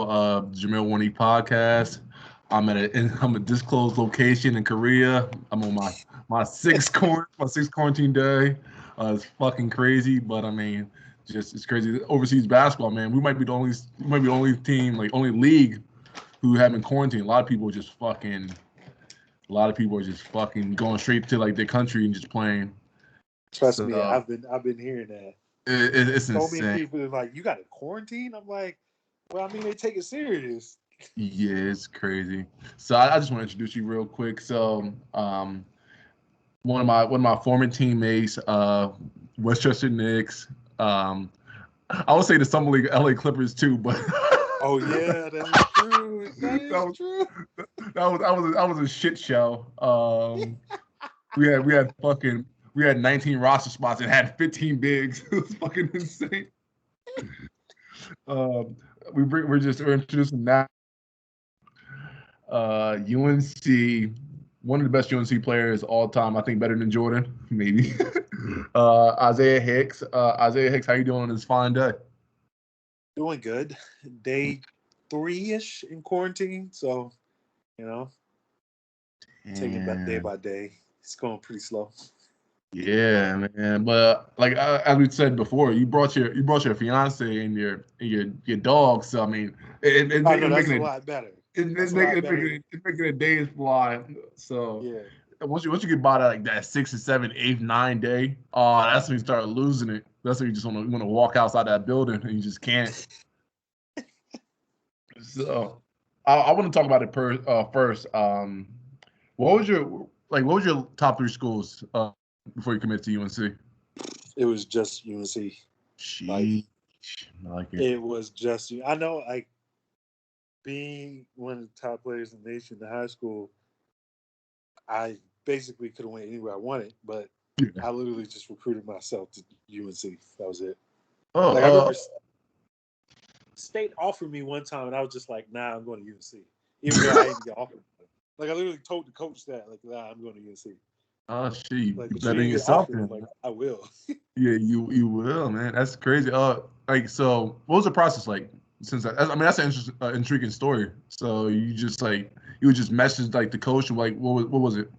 Jameel Warney Podcast. I'm a disclosed location in Korea. I'm on my sixth quarantine day. It's fucking crazy, but I mean, just it's crazy. Overseas basketball, man. We might be the only team, like only league who haven't quarantined. A lot of people are just fucking going straight to like their country and just playing. Trust me, So I've been hearing that. it's So many insane. people are like, "You got to quarantine." I'm like, "Well, I mean, they take it serious." Yeah, it's crazy. So I just want to introduce you real quick. One of my former teammates, Westchester Knicks. Um, I would say the Summer League LA Clippers too, but Oh yeah, that is true. That that is was true. that was a shit show. We had 19 roster spots and had 15 bigs. It was fucking insane. Um, we're introducing now UNC, one of the best UNC players all time. I think better than Jordan, maybe. Isaiah Hicks. Isaiah Hicks, how you doing on this fine day? Doing good. Day 3-ish in quarantine, so you know, taking it day And by day. It's going pretty slow. yeah, man. But like as we said before, you brought your fiance and your dog. So I mean, I know it's that's making a it lot better. it, That's it a make, lot it better. making it's making a days fly. So Yeah. once you get by that like that 6 and 7, 8, 9 day, that's when you start losing it. That's when you just want to walk outside that building and you just can't. So I want to talk about it first. What was your top three schools before you commit to UNC? It was just UNC. Like Sheesh, I like it. it was just. I know, like being one of the top players in the nation in high school, I basically could have went anywhere I wanted, but Yeah. I literally just recruited myself to UNC. That was it. Like I Oh, remember State offered me one time, and I was just like, "Nah, I'm going to UNC," even though I didn't get offered. Like I literally told the coach that, like, "Nah, I'm going to UNC." oh, shit, Like, you but you betting didn't get yourself offered. I'm then. like, I will. Yeah, you will, man. That's crazy. Like so, what was the process like? Since I mean, that's an intriguing story. So you would just message like the coach, like what was it?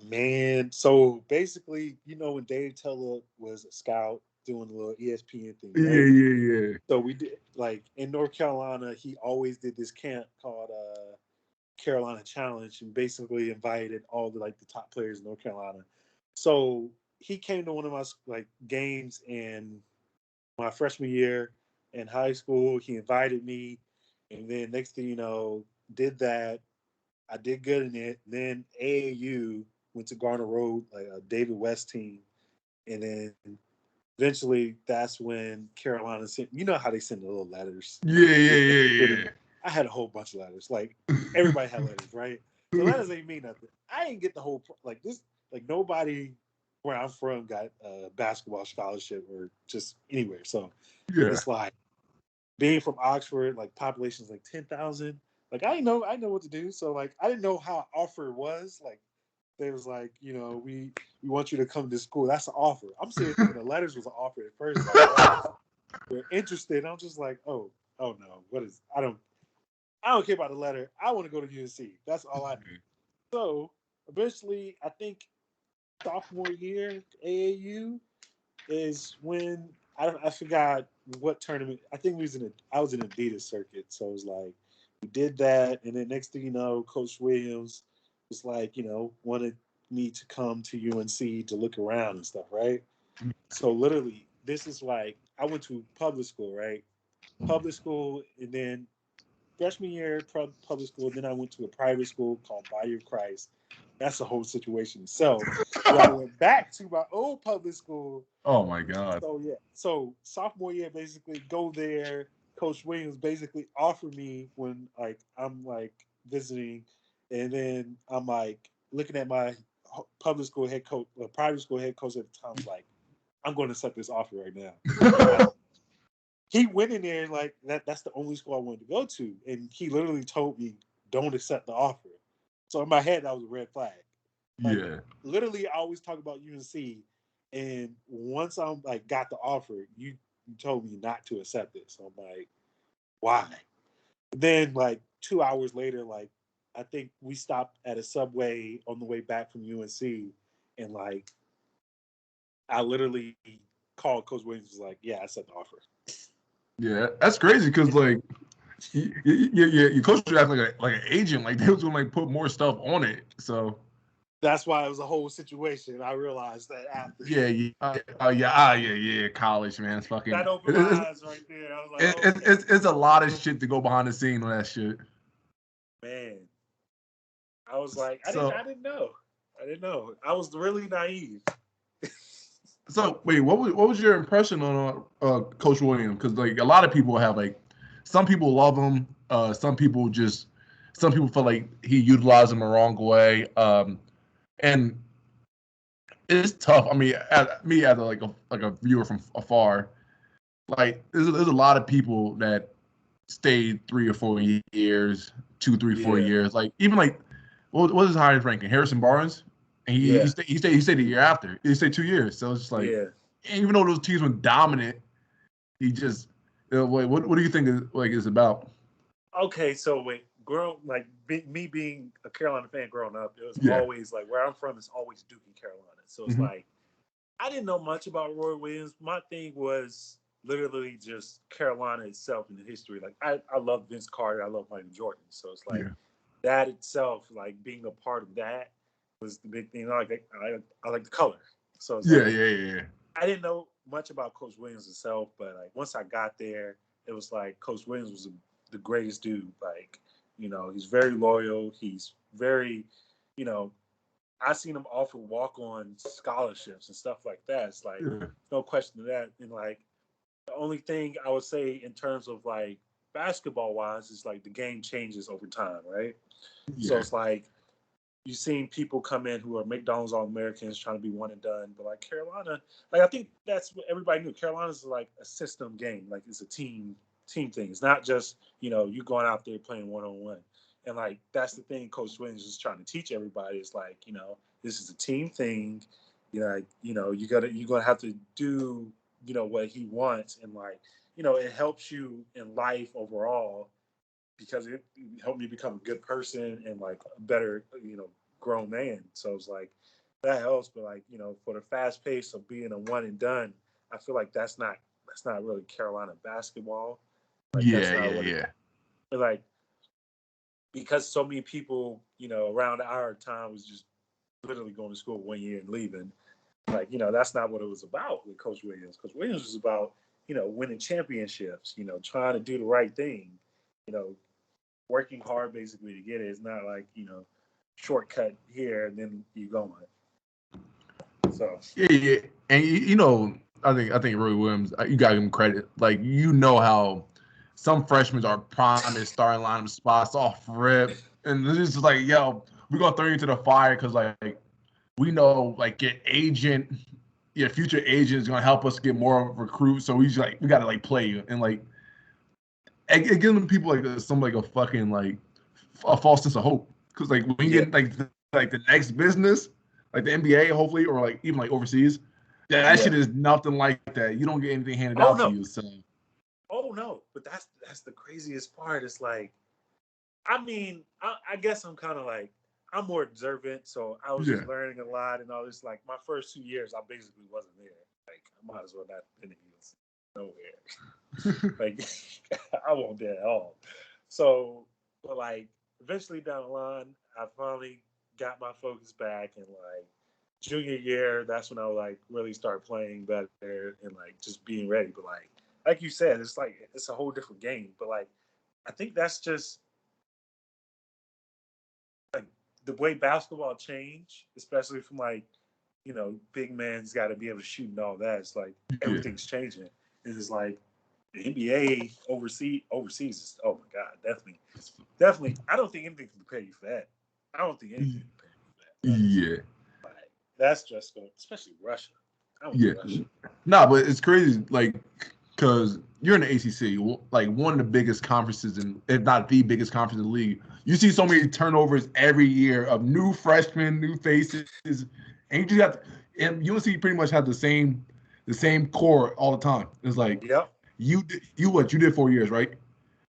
Man, so basically, when Dave Teller was a scout doing a little ESPN thing, Yeah, right? yeah, yeah. So we did, like, in North Carolina, he always did this camp called Carolina Challenge, and basically invited all the top players in North Carolina. So he came to one of my like games in my freshman year in high school. He invited me, and then next thing you know, did that. I did good in it. Then AAU went to Garner Road, like a David West team, and then eventually that's when Carolina sent. You know how they send the little letters, Yeah, with yeah, with yeah, I had a whole bunch of letters. Like yeah. everybody had letters, right? The letters ain't mean nothing. I ain't get the whole like this. Like nobody where I'm from got a basketball scholarship or just anywhere. So Yeah. it's like being from Oxford, like population's like 10,000. Like I know what to do. So like I didn't know how offer was. Like they was like, we want you to come to school. That's an offer. I'm sitting thinking the letters was an offer at first. Like, oh, we're interested. I'm just like, oh no, what is? I don't care about the letter. I want to go to UNC. That's all I need. So eventually, I think sophomore year AAU is when I forgot what tournament. I think I was in Adidas circuit. So it was like we did that, and then next thing you know, Coach Williams was like, wanted me to come to UNC to look around and stuff, right? So literally, this is like I went to public school, right? Public school, and then freshman year public school. Then I went to a private school called Bayou Christ. That's a whole situation itself. Then I went back to my old public school. Oh my God. So yeah, so sophomore year, basically go there. Coach Williams basically offered me when like I'm like visiting, and then I'm like looking at my public school head coach, private school head coach at the time. Was like, I'm going to accept this offer right now. He went in there and like that's the only school I wanted to go to. And he literally told me, don't accept the offer. So in my head, that was a red flag. Like Yeah. literally I always talk about UNC. And once I'm like got the offer, you told me not to accept it. So I'm like, why? Then like 2 hours later, like I think we stopped at a Subway on the way back from UNC, and like I literally called Coach Williams. Was like, yeah, I sent the offer. Yeah, that's crazy because like your coach was acting like an agent, like they was gonna like put more stuff on it. So That's why it was a whole situation. I realized that after. yeah. College, man, it's fucking. That opened my eyes right there. I was like, it's a lot of shit to go behind the scene on that shit. Man, I was like, I So didn't know. I didn't know. I was really naive. so wait, what was your impression on Coach Williams? Because like a lot of people have like, some people love him, some people feel like he utilized him the wrong way, and it's tough. I mean, me as a viewer from afar, like there's a lot of people that stayed 3 or 4 years, 2, 3, 4 years. Like even like what was his highest ranking? Harrison Barnes, and he stayed the year after. He stayed 2 years. So it's just like, even though those teams were dominant, he just what do you think is about? Okay, so me being a Carolina fan growing up, it was always like where I'm from is always Duke and Carolina. So it's like I didn't know much about Roy Williams. My thing was literally just Carolina itself and the history. Like I love Vince Carter, I love Michael Jordan. So it's like that itself, like being a part of that was the big thing. I like the color. So it's I didn't know much about Coach Williams himself, but like once I got there, it was like Coach Williams was the greatest dude. Like, he's very loyal. He's very, I seen him offer walk-on scholarships and stuff like that. It's like no question of that. And like the only thing I would say in terms of like basketball wise is like the game changes over time, right? So it's like you've seen people come in who are McDonald's All-Americans trying to be one and done, but like Carolina, like I think that's what everybody knew. Carolina's like a system game, like it's a team thing. It's not just you going out there playing one-on-one, and like that's the thing Coach Williams is trying to teach everybody. It's like this is a team thing. You're gonna have to do what he wants, and like it helps you in life overall because it helped me become a good person and like a better grown man. So it's like that helps, but like for the fast pace of being a one and done, I feel like that's not really Carolina basketball. Like like because so many people around our time was just literally going to school 1 year and leaving. Like that's not what it was about with Coach Williams. Coach Williams was about winning championships. Trying to do the right thing. Working hard basically to get it. It's not like shortcut here and then you going. So and I think Roy Williams, you got to give him credit. Like how some freshmen are promised starting lineup spots off rip, and this is like we're gonna throw you into the fire because like we know like future agent is gonna help us get more recruits. So we gotta like play you and like it gives people like a fucking like a false sense of hope because like when you get like the next business like the NBA hopefully or like even like overseas that shit is nothing like that. You don't get anything handed out to you. So no, but that's the craziest part. It's like I mean I guess I'm kind of like I'm more observant, so I was just learning a lot and all this. Like my first 2 years, I basically wasn't there. Like I might as well not been nowhere. Like I wasn't there at all. So, but like eventually down the line, I finally got my focus back, and like junior year, that's when I like really start playing better and like just being ready. But like you said, it's like it's a whole different game. But like I think that's just like the way basketball changed, especially from like big man's got to be able to shoot and all that. It's like everything's changing. It's like the NBA overseas is oh my god, definitely. I don't think anything can prepare you for that. I don't think anything can prepare you for that. Yeah, like, that's just especially Russia. Russia. Nah, but it's crazy like because you're in the ACC, like one of the biggest conferences if not the biggest conference in the league. You see so many turnovers every year of new freshmen, new faces, and you just got and UNC pretty much have the same core all the time. It's like you did 4 years, right?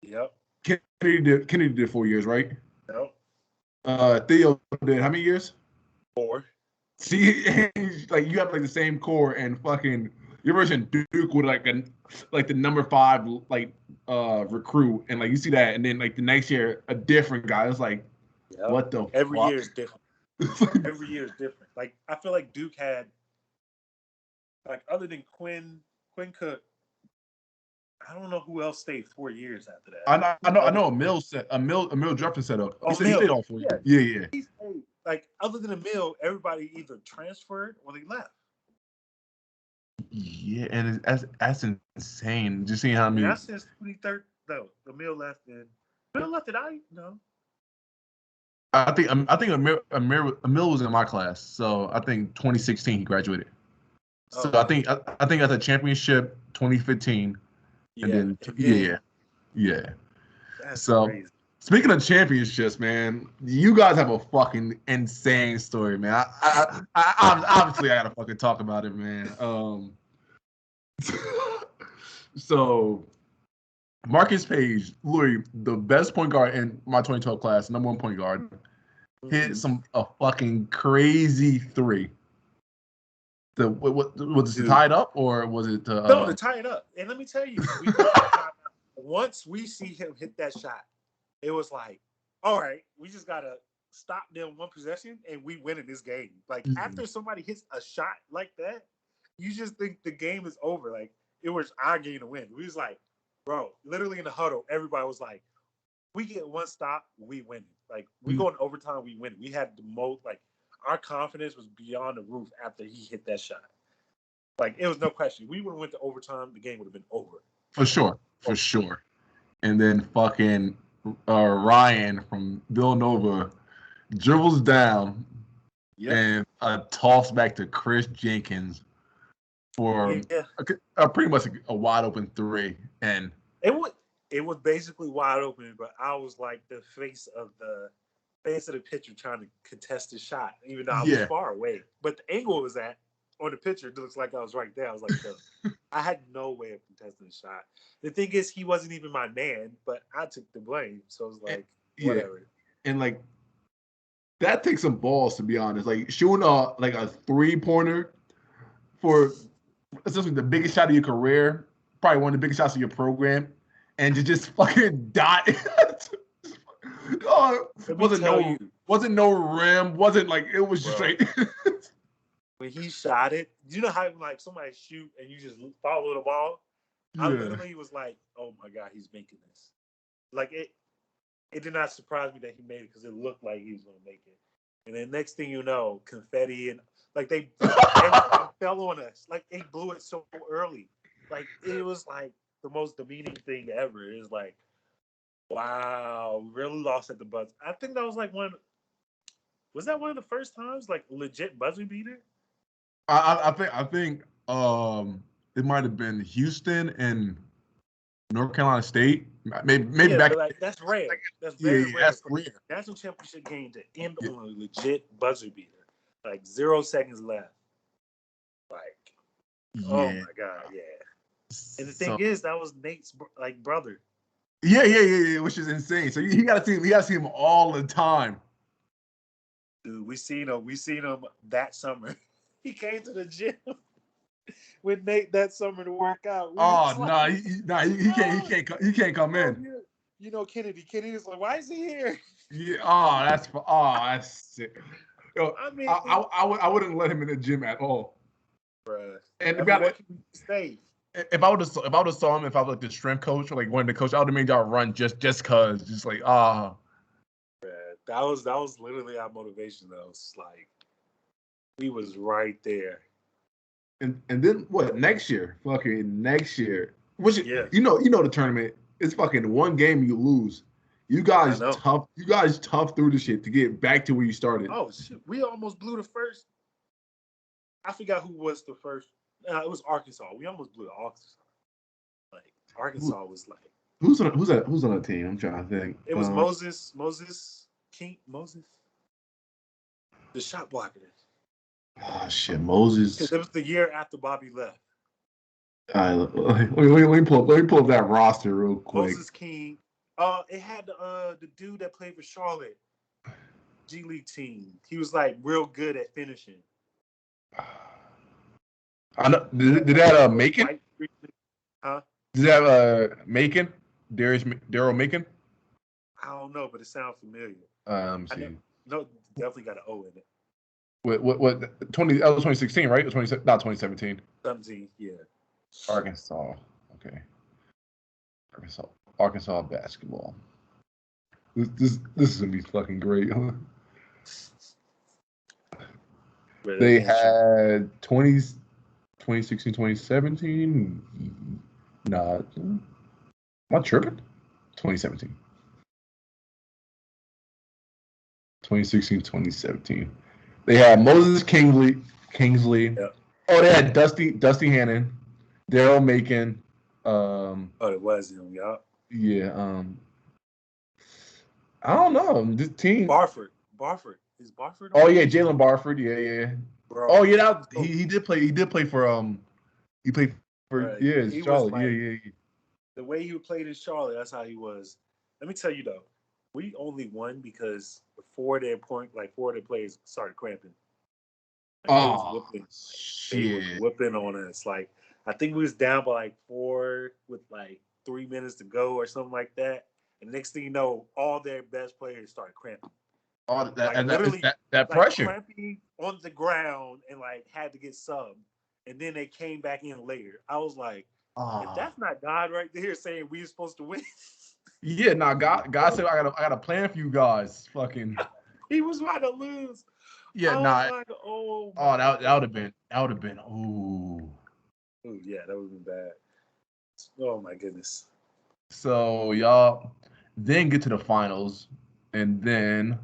Yep. Kennedy did 4 years, right? Yep. Theo did how many years? 4. See, like you have like the same core, and fucking your version Duke with like the number 5 like recruit, and like you see that, and then like the next year a different guy. It's like, Yep. what the Every fuck? year is different. Every year is different. Like I feel like Duke had, like other than Quinn Cook, I don't know who else stayed 4 years after that. I know. Emil Jefferson set up. He stayed all 4 years. Yeah. He stayed. Like other than Emil, everybody either transferred or they left. Yeah, and that's insane. Just seeing how many. That's since 23rd. No, Emil left. And Emil left. Did I? No. I think Emil was in my class, so I think 2016 he graduated. So I think at the championship 2015, and then yeah. That's so crazy. Speaking of championships, man, you guys have a fucking insane story, man. I obviously I gotta fucking talk about it, man. So Marcus Page, literally the best point guard in my 2012 class, number 1 point guard, hit a fucking crazy 3. What was it tied up or was it? No, to tie it up. And let me tell you, once we see him hit that shot, it was like, all right, we just gotta stop them one possession and we win in this game. Like after somebody hits a shot like that, you just think the game is over. Like it was our game to win. We was like, bro, literally in the huddle, everybody was like, we get one stop, we win. Like we go in overtime, we win. We had the most, like our confidence was beyond the roof after he hit that shot. Like it was no question. We would have went to overtime, the game would have been over. For sure. And then fucking Ryan from Villanova dribbles down and a toss back to Chris Jenkins for pretty much a wide open 3. And it was basically wide open, but I was like the face of the picture trying to contest the shot, even though I was far away. But the angle was at on the picture, it looks like I was right there. I was like, no. I had no way of contesting the shot. The thing is, he wasn't even my man, but I took the blame. So it was like, whatever. And like, that takes some balls, to be honest. Like, shooting a 3-pointer for essentially the biggest shot of your career, probably one of the biggest shots of your program, and to just fucking dot it. Wasn't no rim, wasn't like, it was just straight. When he shot it, you know how like somebody shoot and you just follow the ball? I literally was like, oh my God, he's making this. Like it did not surprise me that he made it because it looked like he was going to make it. And then next thing you know, confetti and like everything fell on us. Like they blew it so early. Like it was like the most demeaning thing ever. It was like, wow, we really lost at the buzzer. I think that was like was that one of the first times like legit buzzer beater? I think it might have been Houston and North Carolina State. Maybe back. Like, that's rare. That's very rare. That's rare. National championship game to end on a legit buzzer beater. Like 0 seconds left. Like, oh my God, And the thing is, that was Nate's like brother. Yeah, which is insane. So you got to see him all the time. Dude, we seen him that summer. He came to the gym with Nate that summer to work out. He can't come in. You know Kennedy. Kennedy was like, why is he here? Yeah, that's sick. Yo, I mean, I wouldn't let him in the gym at all. Bruh. And if I would have saw him, if I was like the strength coach or like one of the coach, I would have made y'all run just cause, just like Bruh, that was literally our motivation though. It's like he was right there. And then what? Next year, which you know the tournament. It's fucking one game you lose. You guys tough through the shit to get back to where you started. Oh shit, we almost blew the first. I forgot who was the first. It was Arkansas. We almost blew the Arkansas. Like Arkansas was like. Who's on the team? I'm trying to think. It was Moses King. The shot blocker. Oh shit, Moses. Because it was the year after Bobby left. All right, let me pull up that roster real quick. Moses King, It had the dude that played for Charlotte G League team. He was like real good at finishing. I know. Did that Macon? Huh? Did that Macon? Daryl Macon? I don't know, but it sounds familiar. Let me see. No, definitely got an O in it. What 20? That was 2016, right? 2017. 17, yeah. Arkansas. Okay. Arkansas basketball. This is gonna be fucking great. They had 2016, 2017. Nah, am I tripping? 2017. 2016, 2017. They had Moses Kingsley. Yep. Oh, they had Dusty Hannon, Daryl Macon. It was him, y'all. Yeah. I don't know. This team. Barford. Is Barford? Oh yeah, Jalen Barford. Yeah. Bro. Oh yeah, he did play. He did play for He played for Charlotte. Like, yeah. The way he played in Charlotte, that's how he was. Let me tell you though, we only won because four of their players started cramping. Shit! They were whipping on us. Like I think we was down by like 4 with like 3 minutes to go or something like that. And next thing you know, all their best players started cramping. Oh, that pressure. Cramping on the ground and like had to get subbed. And then they came back in later. I was like, if that's not God right there saying we're supposed to win. Yeah, God said I got a plan for you guys. Fucking. He was about to lose. Yeah, that would have been. Ooh. Ooh, yeah, that would have been bad. Oh my goodness. So y'all then get to the finals, and then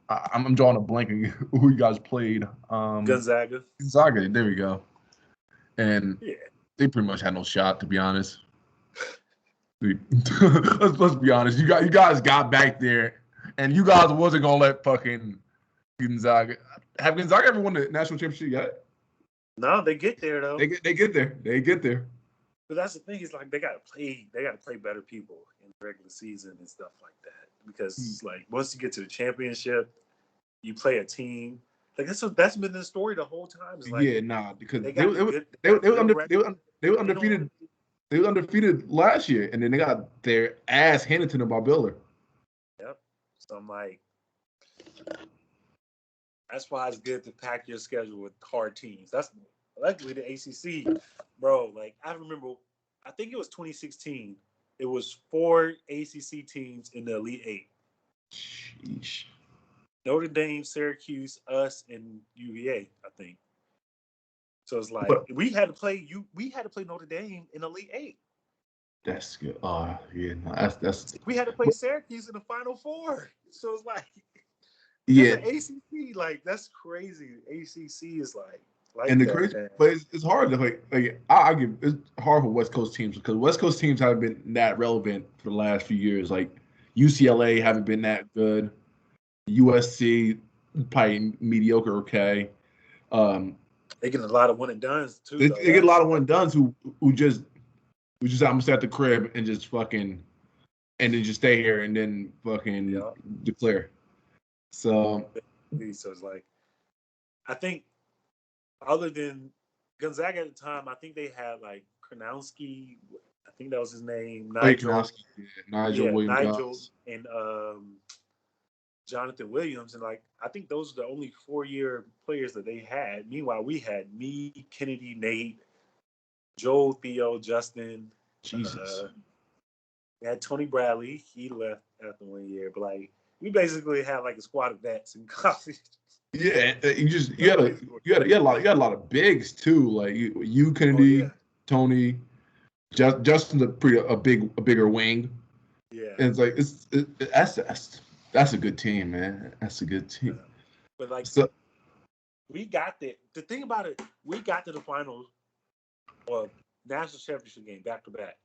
I'm drawing a blank on who you guys played. Gonzaga. There we go. And they pretty much had no shot, to be honest. Let's be honest. You guys got back there, and you guys wasn't gonna let fucking Gonzaga. Have Gonzaga ever won the national championship yet? No, they get there though. They get there. But that's the thing. Is like they gotta play better people in the regular season and stuff like that. Because like once you get to the championship, you play a team. Like that's been the story the whole time. It's like, because they were undefeated. They were undefeated last year, and then they got their ass handed to them by Baylor. Yep. So I'm like, that's why it's good to pack your schedule with hard teams. That's luckily the ACC, bro. Like I remember, I think it was 2016. It was 4 ACC teams in the Elite Eight. Sheesh. Notre Dame, Syracuse, us, and UVA, I think. So it's like we had to play Notre Dame in the Elite Eight. That's good. That's. We had to play Syracuse in the Final Four. So it's like, the ACC, like that's crazy. ACC is like and the crazy, but it's hard to like it's hard for West Coast teams because West Coast teams haven't been that relevant for the last few years. Like UCLA haven't been that good. USC probably mediocre. Okay. They get a lot of one and dones too. They get a lot of one and dones who just I'm gonna stay at the crib and just fucking and then just stay here and then fucking declare. So it's like I think other than Gonzaga at the time, I think they had like Kronowski. I think that was his name. Nigel Williams, and Jonathan Williams, and like I think those are the only 4-year players that they had. Meanwhile, we had me, Kennedy, Nate, Joel, Theo, Justin. Jesus. We had Tony Bradley. He left after 1 year, but like we basically had like a squad of vets in college. Yeah, you had a lot of bigs too. Like you Kennedy, Tony, Justin's a bigger wing. Yeah, and it's like that's a good team, man. That's a good team. But like, we got there. The thing about it, we got to the finals or national championship game back to back.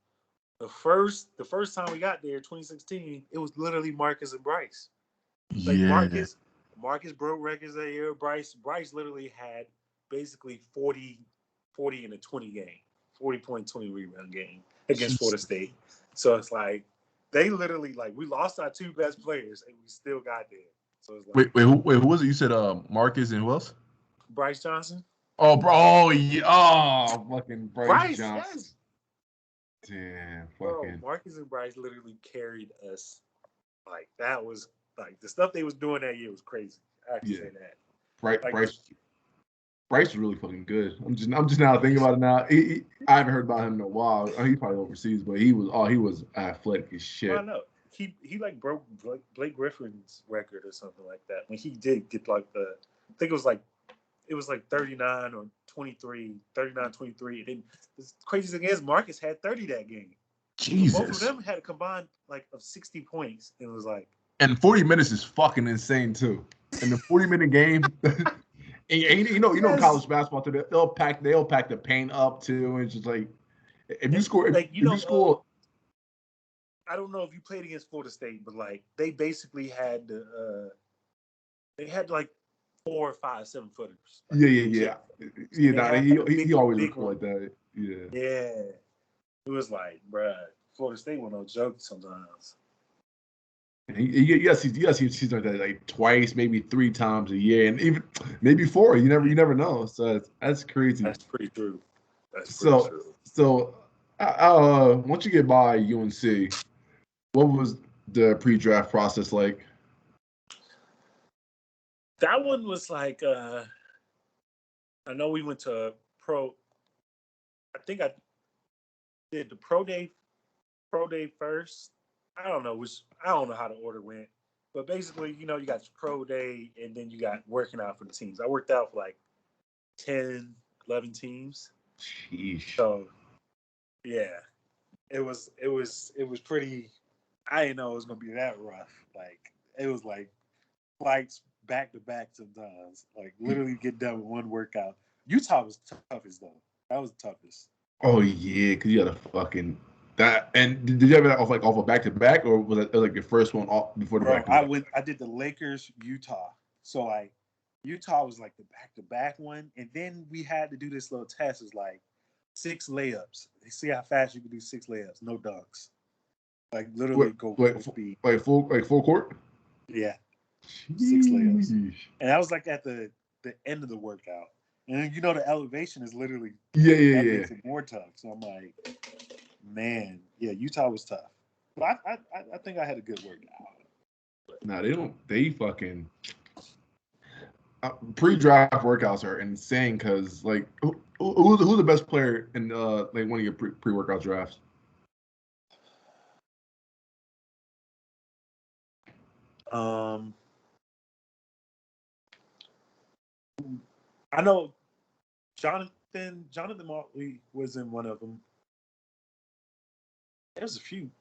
The first time we got there, 2016, it was literally Marcus and Bryce. Like Marcus broke records that year. Bryce literally had basically 40 in a 20 game, 40 point 20 rebound game against Florida State. So it's like they literally like we lost our two best players and we still got there. So it's like Who was it? You said Marcus and who else? Bryce Johnson. Oh, bro. Oh, yeah. Oh, fucking Bryce Johnson. Yes. Damn, Bro, fucking. Marcus and Bryce literally carried us. Like that was like the stuff they was doing that year was crazy. I have to say that. Like, Bryce was really fucking good. I'm just now thinking about it now. I haven't heard about him in a while. He's probably overseas, but he was athletic as shit. I know. He like broke Blake Griffin's record or something like that. When he did get like I think it was like 39 or 23, 39, 23. And then the crazy thing is Marcus had 30 that game. Jesus. So both of them had a combined like of 60 points. And it was like. And 40 minutes is fucking insane too. In the 40-minute game. And you know, college basketball today, they'll pack the paint up too, and it's just like if you score, like you score. I don't know if you played against Florida State, but like they basically had they had like 4 or 5 7-footers. Like, yeah. He always looks like that. Yeah. It was like, bruh, Florida State was no joke sometimes. You see seasons like that like twice, maybe 3 times a year, and even maybe 4. You never know. So that's crazy. That's pretty true. True. So, once you get by UNC, what was the pre-draft process like? That one was like, I know we went to pro. I think I did the pro day first. I don't know how the order went, but basically, you know, you got your pro day and then you got working out for the teams. I worked out for like 10, 11 teams. Sheesh. So, yeah, it was pretty. I didn't know it was gonna be that rough. Like it was like flights back to back sometimes. Like literally get done with one workout. Utah was toughest though. That was the toughest. Oh yeah, because you got to fucking. That and did you have it off a back to back, or was it like the first one off before the back to back? I did the Lakers Utah. So like Utah was like the back to back one, and then we had to do this little test. It's like 6 layups. See how fast you can do 6 layups, no dunks. Like literally go full speed. Like full court. Yeah, 6 layups, and that was like at the end of the workout. And you know the elevation is literally that makes it more tough. So I'm like. Man, yeah, Utah was tough. But I think I had a good workout. Nah, they don't. They fucking pre-draft workouts are insane because like who's the best player in like one of your pre-workout drafts? I know Jonathan Motley was in one of them. There's a few.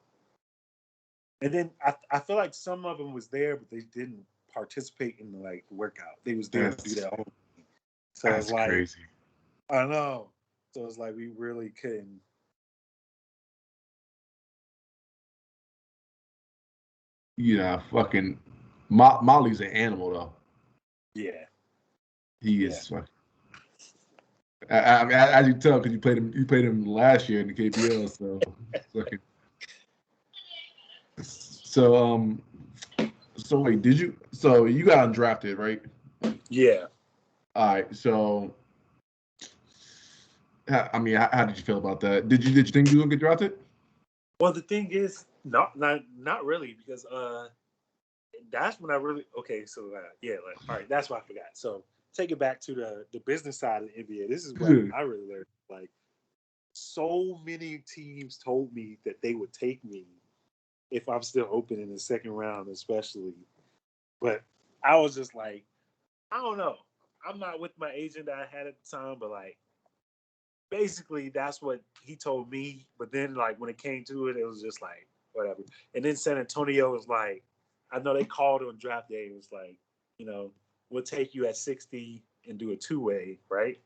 And then I feel like some of them was there, but they didn't participate in the like workout. They was there to do their own thing. So that's it's like crazy. I know. So it's like we really couldn't. Yeah, fucking Molly's an animal though. Yeah. He is fucking. I mean, as you tell, because you played him last year in the KPL, so fucking. So wait, did you? So you got undrafted, right? Yeah. All right. So, I mean, how did you feel about that? Did you think you were gonna get drafted? Well, the thing is, not really, because that's when I really all right, that's what I forgot. So take it back to the business side of the NBA. This is what I really learned. Like, so many teams told me that they would take me if I'm still open in the second round, especially. But I was just like, I don't know. I'm not with my agent that I had at the time, but like, basically that's what he told me. But then like when it came to it, it was just like whatever. And then San Antonio was like, I know they called on draft day. It was like, you know, we'll take you at 60 and do a 2-way, right?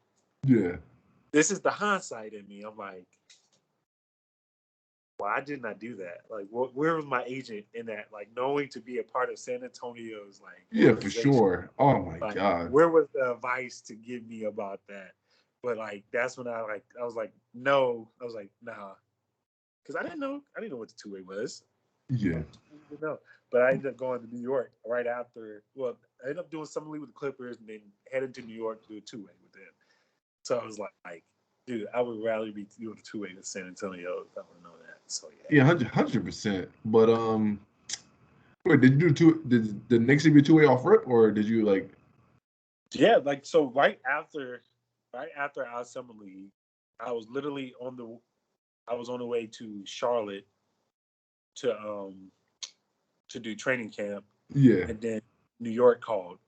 Yeah. This is the hindsight in me. I'm like, why didn't I do that? Like, where was my agent in that? Like, knowing to be a part of San Antonio's like, yeah, for sure. Oh my god, where was the advice to give me about that? But like, that's when I was like, no. I was like, nah. because I didn't know what the two-way was. Yeah. I didn't know. But I ended up going to New York right after. Well, I ended up doing summer league with the Clippers and then headed to New York to do a two-way with them. So I was like, dude, I would rather be doing a two-way than San Antonio if I would know that. So Yeah, 100%. But wait, did you do two? Did the Knicks give you two-way off rip, or did you like? Yeah, like so right after our summer league, I was literally on the way to Charlotte to do training camp. Yeah. And then New York called,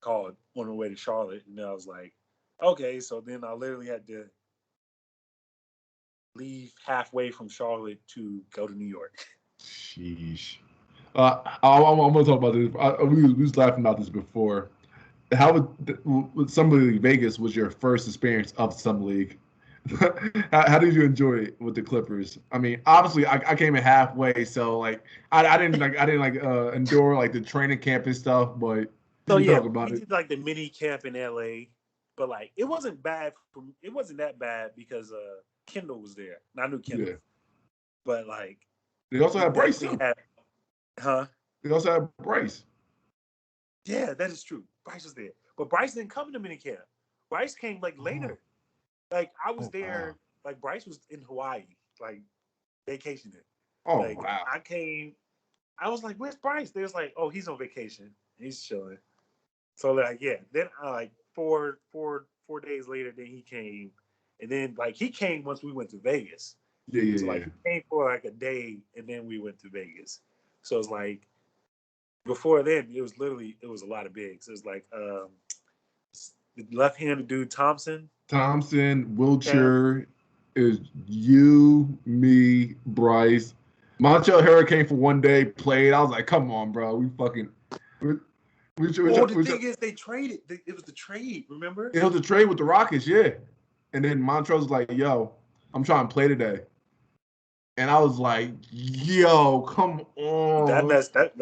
called on the way to Charlotte. And I was like, okay. So then I literally had to leave halfway from Charlotte to go to New York. Sheesh. I'm gonna talk about this. We was laughing about this before. How with Summer League Vegas was your first experience of Summer League? How did you enjoy it with the Clippers? I mean, obviously, I came in halfway, so like I didn't endure like the training camp and stuff. But So you yeah, talk about we it. did like the mini camp in LA, but like it wasn't that bad because Kendall was there. And I knew Kendall, Yeah. but like They also we had Bryce definitely too. had, huh? They also had Bryce. Yeah, that is true. Bryce was there, but Bryce didn't come to mini camp. Bryce came like later. Like I was there. Wow. Like Bryce was in Hawaii, like vacationing. Oh Like wow. I came, I was like, "Where's Bryce?" They was like, "Oh, he's on vacation. He's chilling." So like, yeah. Then like 4 days later, then he came, and then like he came once we went to Vegas. So like Yeah. he came for like a day, and then we went to Vegas. So it's like before then, it was a lot of bigs. It was like the left-handed dude Thompson. Thompson, Yeah. Wiltshire, is you, me, Bryce. Montreal Hurricane for one day played. I was like, come on, bro. The thing is, they traded. It was the trade. Remember? It was a trade with the Rockets, yeah. And then Montrose was like, yo, I'm trying to play today. And I was like, yo, come That on. messed up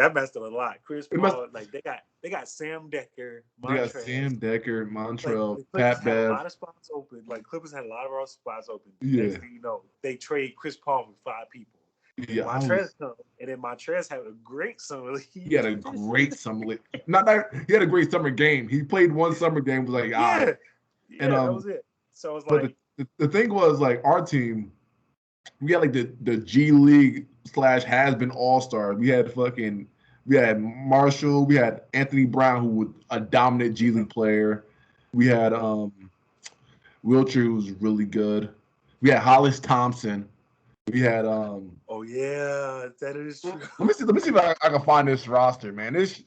a lot. Chris Paul, like they got Sam Decker, They got Montrez. Sam Decker, Like Montrell, the Clippers Pat had a Bev. lot of spots open. Like Clippers had a lot of our spots open. Yeah. Next thing you know, they trade Chris Paul for 5 people. Yeah, Montrez come, and then Montrez had a great summer league. he had a great summer league. Not that he had a great summer game. He played one summer game, was like, yeah, and that was it. So it's but like the thing was like our team, we had like the G League / has been all star. We had Marshall, we had Anthony Brown, who was a dominant G League player. We had Wiltshire, who was really good. We had Hollis Thompson. We had oh yeah, that is true. Let me see if I can find this roster, man. This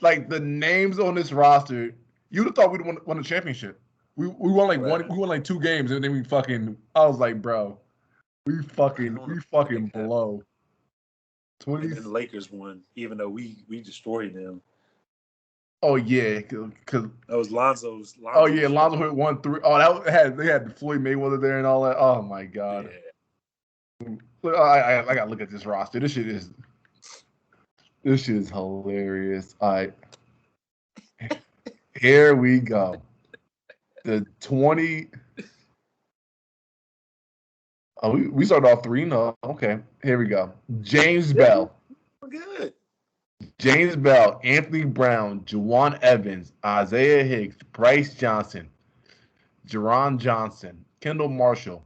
like the names on this roster, you'd have thought we'd won a championship. We won like Right. we won like 2 games, and then I was like, bro, we fucking blow. And then the Lakers won, even though we destroyed them. Oh yeah, because that was Lonzo's. Oh yeah, Lonzo hit 1-3. Oh, they had Floyd Mayweather there and all that. Oh my god. Yeah. I gotta look at this roster. This shit is hilarious. All right. Here we go. The 20. Oh, we started off 3-0. Okay. Here we go. James Bell. We're good. James Bell, Anthony Brown, Juwan Evans, Isaiah Hicks, Bryce Johnson, Jerron Johnson, Kendall Marshall,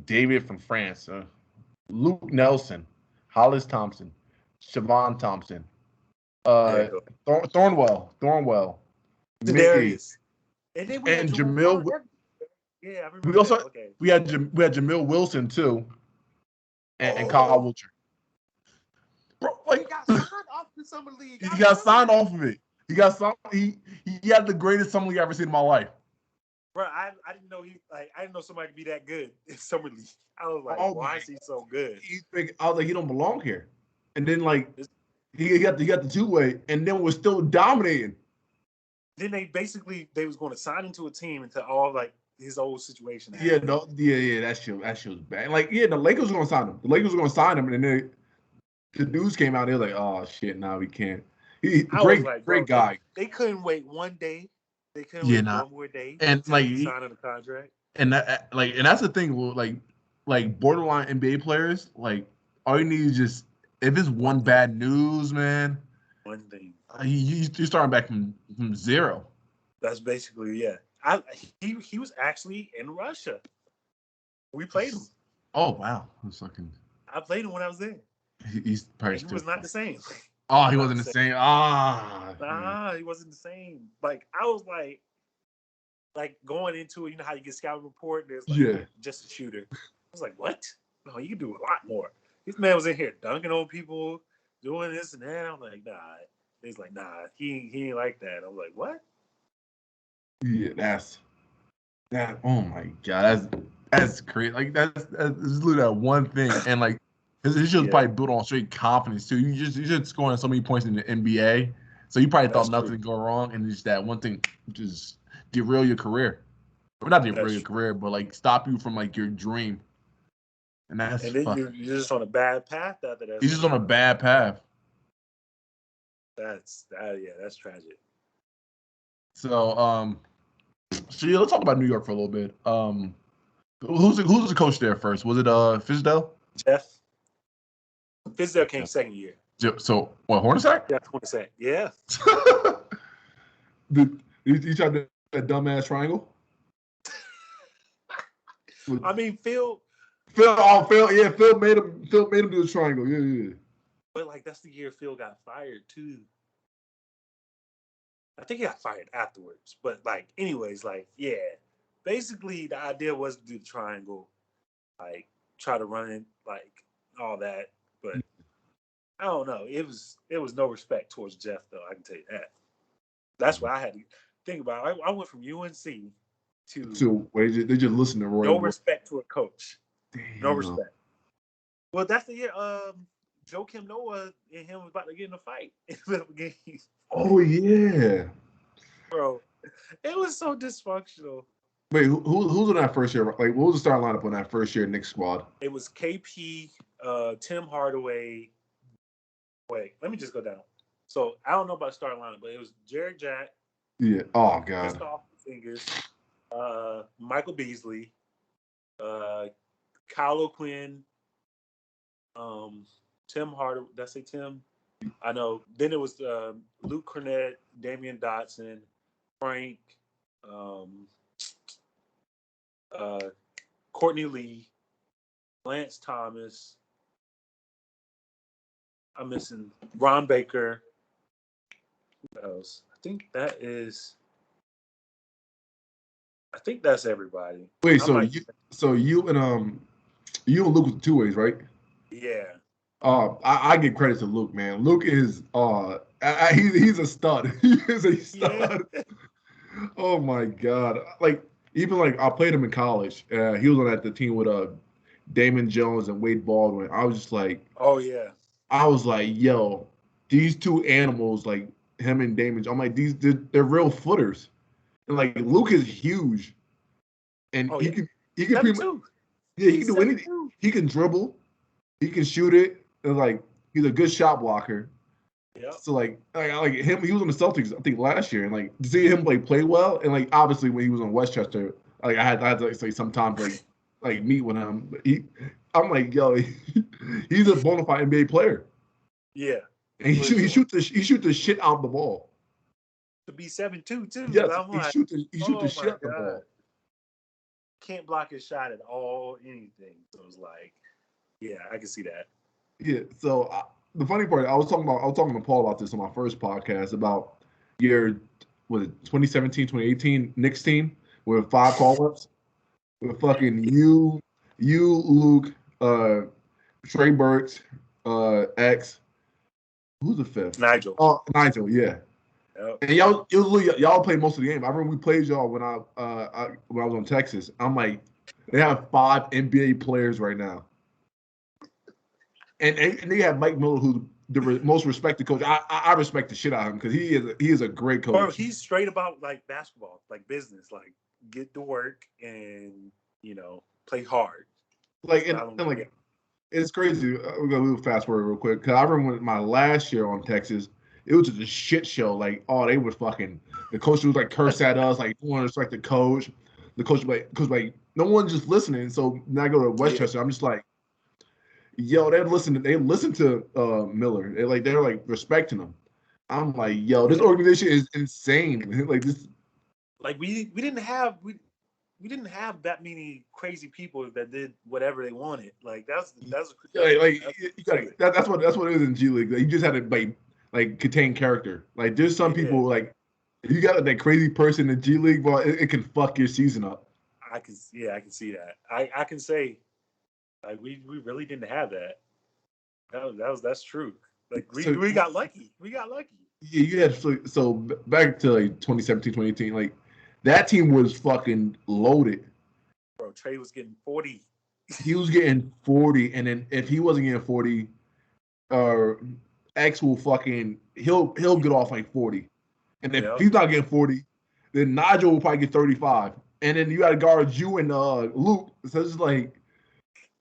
David from France, Luke Nelson, Hollis Thompson, Siobhan Thompson, Thornwell, Darius, and then we had Jameel. Yeah, I remember. We had Jameel Wilson too, and Kyle Wiltshire. Bro, like, he got signed off the summer league. He got signed off of it. He had the greatest summer league I've ever seen in my life. Bro, I didn't know I didn't know somebody could be that good in summer league. I was like, why is he so good? I was like, he don't belong here. And then like he got the 2-way, and then was still dominating. Then they was going to sign him to a team into all like his old situation. Yeah, that shit was bad. Like, yeah, the Lakers were gonna sign him. The Lakers were gonna sign him, and then the news came out. They were like, "Oh shit, now we can't." Great guy. They couldn't wait one day. They couldn't wait one more day. And like signing a contract. And that's the thing. Like like borderline NBA players, like all you need is just if it's one bad news, man. One thing. You're starting back from zero. That's basically He was actually in Russia. We played him. Oh wow, I played him when I was there. He's probably he was not the same. Oh, he wasn't the same. He wasn't the same. Like I was like going into it, you know how you get scouting report, there's like just a shooter. I was like, what? No, you can do a lot more. This man was in here dunking on people, doing this and that. I'm like, nah. He's like, nah, he ain't like that. I'm like, what? Yeah, that's oh my god, that's crazy. Like that's literally that one thing. And like his shit was probably built on straight confidence too. You just scoring so many points in the NBA. So you probably thought nothing would go wrong, and just that one thing just derail your career. Or not derail your career, but like stop you from like your dream. And then you're just on a bad path after that. He's just on a bad path. That's tragic. So yeah, let's talk about New York for a little bit. Who's the coach there first? Was it Fizdale? Jeff. Fizdale came second year. So what, Hornacek? Yeah, Hornacek. Yeah. You tried that dumbass triangle? I mean, Phil made him do the triangle. Yeah. But like that's the year Phil got fired too. I think he got fired afterwards. But like, anyways, like, yeah. Basically the idea was to do the triangle, like try to run it, like all that. But I don't know. It was no respect towards Jeff though, I can tell you that. That's what I had to think about. I went from UNC to they just listen to Roy. No respect to a coach. Damn. No respect. Well, that's the year Joe Kim Noah and him was about to get in a fight in the middle of the game. Oh yeah. Bro, it was so dysfunctional. Wait, who's on that first year? Like, what was the starting lineup on that first year Knicks squad? It was KP, Tim Hardaway. Wait, let me just go down. So I don't know about the starting lineup, but it was Jared Jack. Yeah. Oh god. Christoph Fingers, Michael Beasley, Kyle O'Quinn, Tim Hardaway. Did I say Tim? I know. Then it was Luke Cornett, Damian Dotson, Frank, Courtney Lee, Lance Thomas. I'm missing Ron Baker. Who else? I think that's everybody. Wait, so you and Luke with the two ways, right? Yeah. I give credit to Luke, man. Luke is he's a stud. He is a stud. Yeah. Oh my god! Like even like I played him in college. He was on the team with Damon Jones and Wade Baldwin. I was just like, oh yeah. I was like, yo, these two animals, like him and Damon. I'm like, they're real footers, and like Luke is huge, and he can pretty much, he can do anything. He can dribble, he can shoot it. And like he's a good shot blocker. Yeah. So like him, he was on the Celtics, I think last year, and like to see him play well, and like obviously when he was on Westchester, like I had to like, say sometimes like meet with him. But I'm like, yo, he's a bona fide NBA player. Yeah. And he shoot the shit out of the ball. To be 7'2" too. Yes, he shoot the shit out of the ball. Can't block his shot at all, anything. So it's like, yeah, I can see that. Yeah. So the funny part, I was talking to Paul about this on my first podcast about year, was it 2017, 2018 Knicks team with 5 call-ups with fucking you, Luke, Trey Burks, X. Who's the fifth? Nigel. Oh, Nigel. Yeah. Yep. And y'all played most of the game. I remember we played y'all when I was on Texas. I'm like, they have 5 NBA players right now. And they have Mike Miller, who's the most respected coach. I respect the shit out of him because he is a great coach. Bro, he's straight about like basketball, like business, like get to work and play hard. Like it's crazy. We're gonna fast forward real quick because I remember my last year on Texas, it was just a shit show. Like, they were fucking. The coach was like curse at us, like, don't want to respect the coach. The coach was like, no one's just listening. So now I go to Westchester. I'm just like, yo, they listen to Miller. They're like respecting him. I'm like, yo, this organization is insane. Like this. Like we didn't have that many crazy people that did whatever they wanted. Like that's that's what it is in G League. Like, you just had to like contain character. Like there's some people like if you got that crazy person in G League, well, it can fuck your season up. I can see that. I can say like we really didn't have that. That's true. Like we got lucky. We got lucky. Yeah, you had so back to like 2017, 2018, like that team was fucking loaded. Bro, Trey was getting 40. He was getting 40, and then if he wasn't getting 40, X will fucking he'll get off like 40. And if he's not getting 40, then Nigel will probably get 35. And then you got to guard you and Luke. So it's like,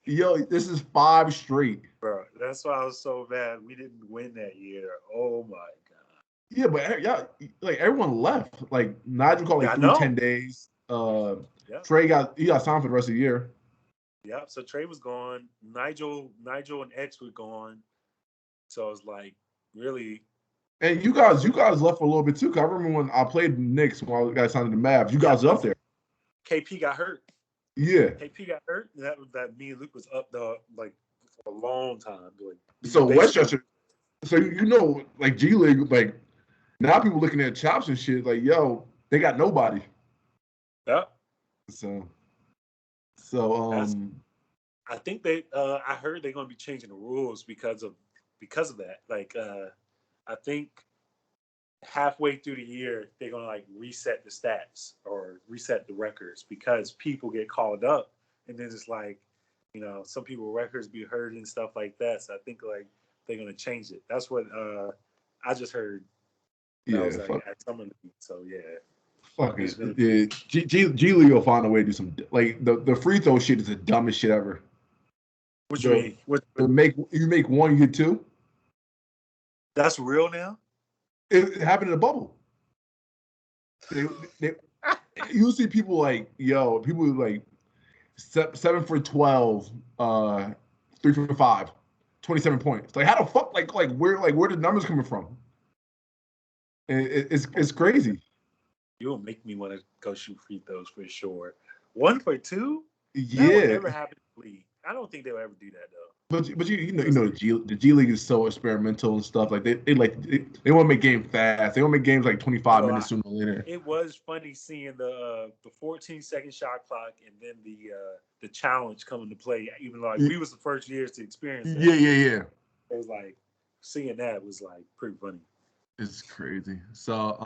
yo, this is 5 straight. Bro, that's why I was so mad we didn't win that year. Oh my god. Yeah, but like everyone left. Like Nigel called like 10 days. Trey got signed for the rest of the year. Yeah, so Trey was gone. Nigel and X were gone. So I was like, really. And you guys left for a little bit too. Cause I remember when I played Knicks when I got signed to the Mavs. You guys were up there. KP got hurt. Yeah. KP got hurt. That me and Luke was up there like for a long time. Like, so Westchester. So you know, like G League, like now people looking at chops and shit. Like, yo, they got nobody. Yeah. So I think they. I heard they're gonna be changing the rules because of that. Like, I think halfway through the year they're gonna like reset the stats or reset the records because people get called up, and then it's like, you know, some people records be hurt and stuff like that. So I think like they're gonna change it. That's what I just heard. Yeah. Was, like, at some of the, so yeah. Fuck it. Yeah, G League will find a way to do some like the free throw shit is the dumbest shit ever. What you mean? You make one, you get 2. That's real now. It happened in the bubble. You see people like, yo, people like 7 for 12, 3 for 5, 27 points. Like how the fuck like where the numbers coming from? And it's crazy. You'll make me want to go shoot free throws for sure. 1 for 2? Yeah. That would never happen in the league. I don't think they'll ever do that though. But you know the G League is so experimental and stuff. Like they want to make games fast. They want to make games like 25 minutes sooner or later. It was funny seeing the 14-second shot clock and then the challenge come into play. Even though like, we was the first years to experience that. Yeah. It was like seeing that was like pretty funny. It's crazy. So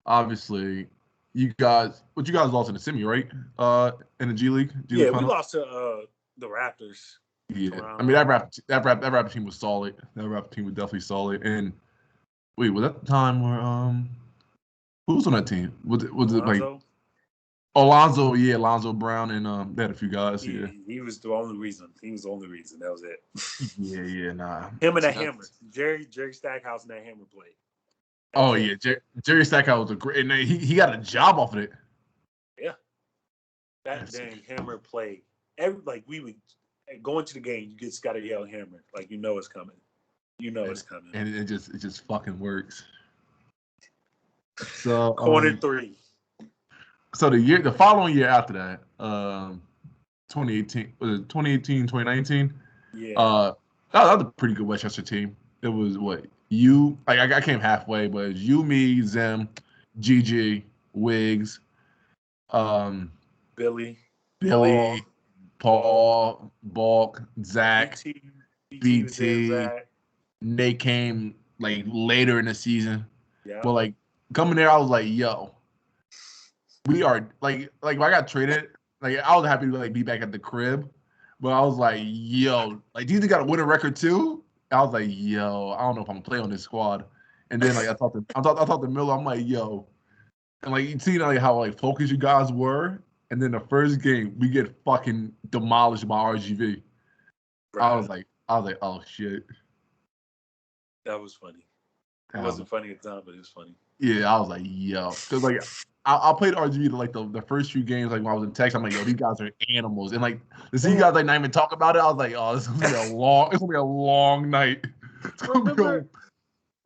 obviously you guys lost in the semi, right? In the G League. We lost to the Raptors. Yeah, I mean that Raptor team was solid. That Raptor team was definitely solid. And wait, was that the time where who was on that team? Was it like Alonzo? Yeah, Alonzo Brown and they had a few guys. Yeah, he was the only reason. That was it. Yeah, nah. Him and the Hammer, Jerry Stackhouse and that Hammer played. Oh yeah, Jerry Stackhouse was a great. And he got a job off of it. Yeah, that dang Hammer played. We would. Going to the game, you just gotta yell Hammer, like you know it's coming. It's coming, and it just fucking works. So corner 3. So the following year after that, 2018 was it 2018, 2019? Yeah. That was a pretty good Westchester team. It was I came halfway, but it was you, me, Zim, GG, Wiggs, Billy. Paul, Balk, Zach, BT. Zach. Nate came like later in the season. Yeah. But like coming there, I was like, yo, we are like when I got traded, like I was happy to like be back at the crib. But I was like, yo, like these got to win a record too. I was like, yo, I don't know if I'm gonna play on this squad. And then like I talked to Miller, I'm like, yo, and like you see like how like focused you guys were. And then the first game, we get fucking demolished by RGV. Right. I was like, oh shit. That was funny. It wasn't funny at the time, but it was funny. Yeah, I was like, yo, because like I played RGB like the first few games, like when I was in Texas. I'm like, yo, these guys are animals, and like to see you guys like not even talk about it, I was like, oh, this is gonna be it's gonna be a long night. It's gonna be Remember?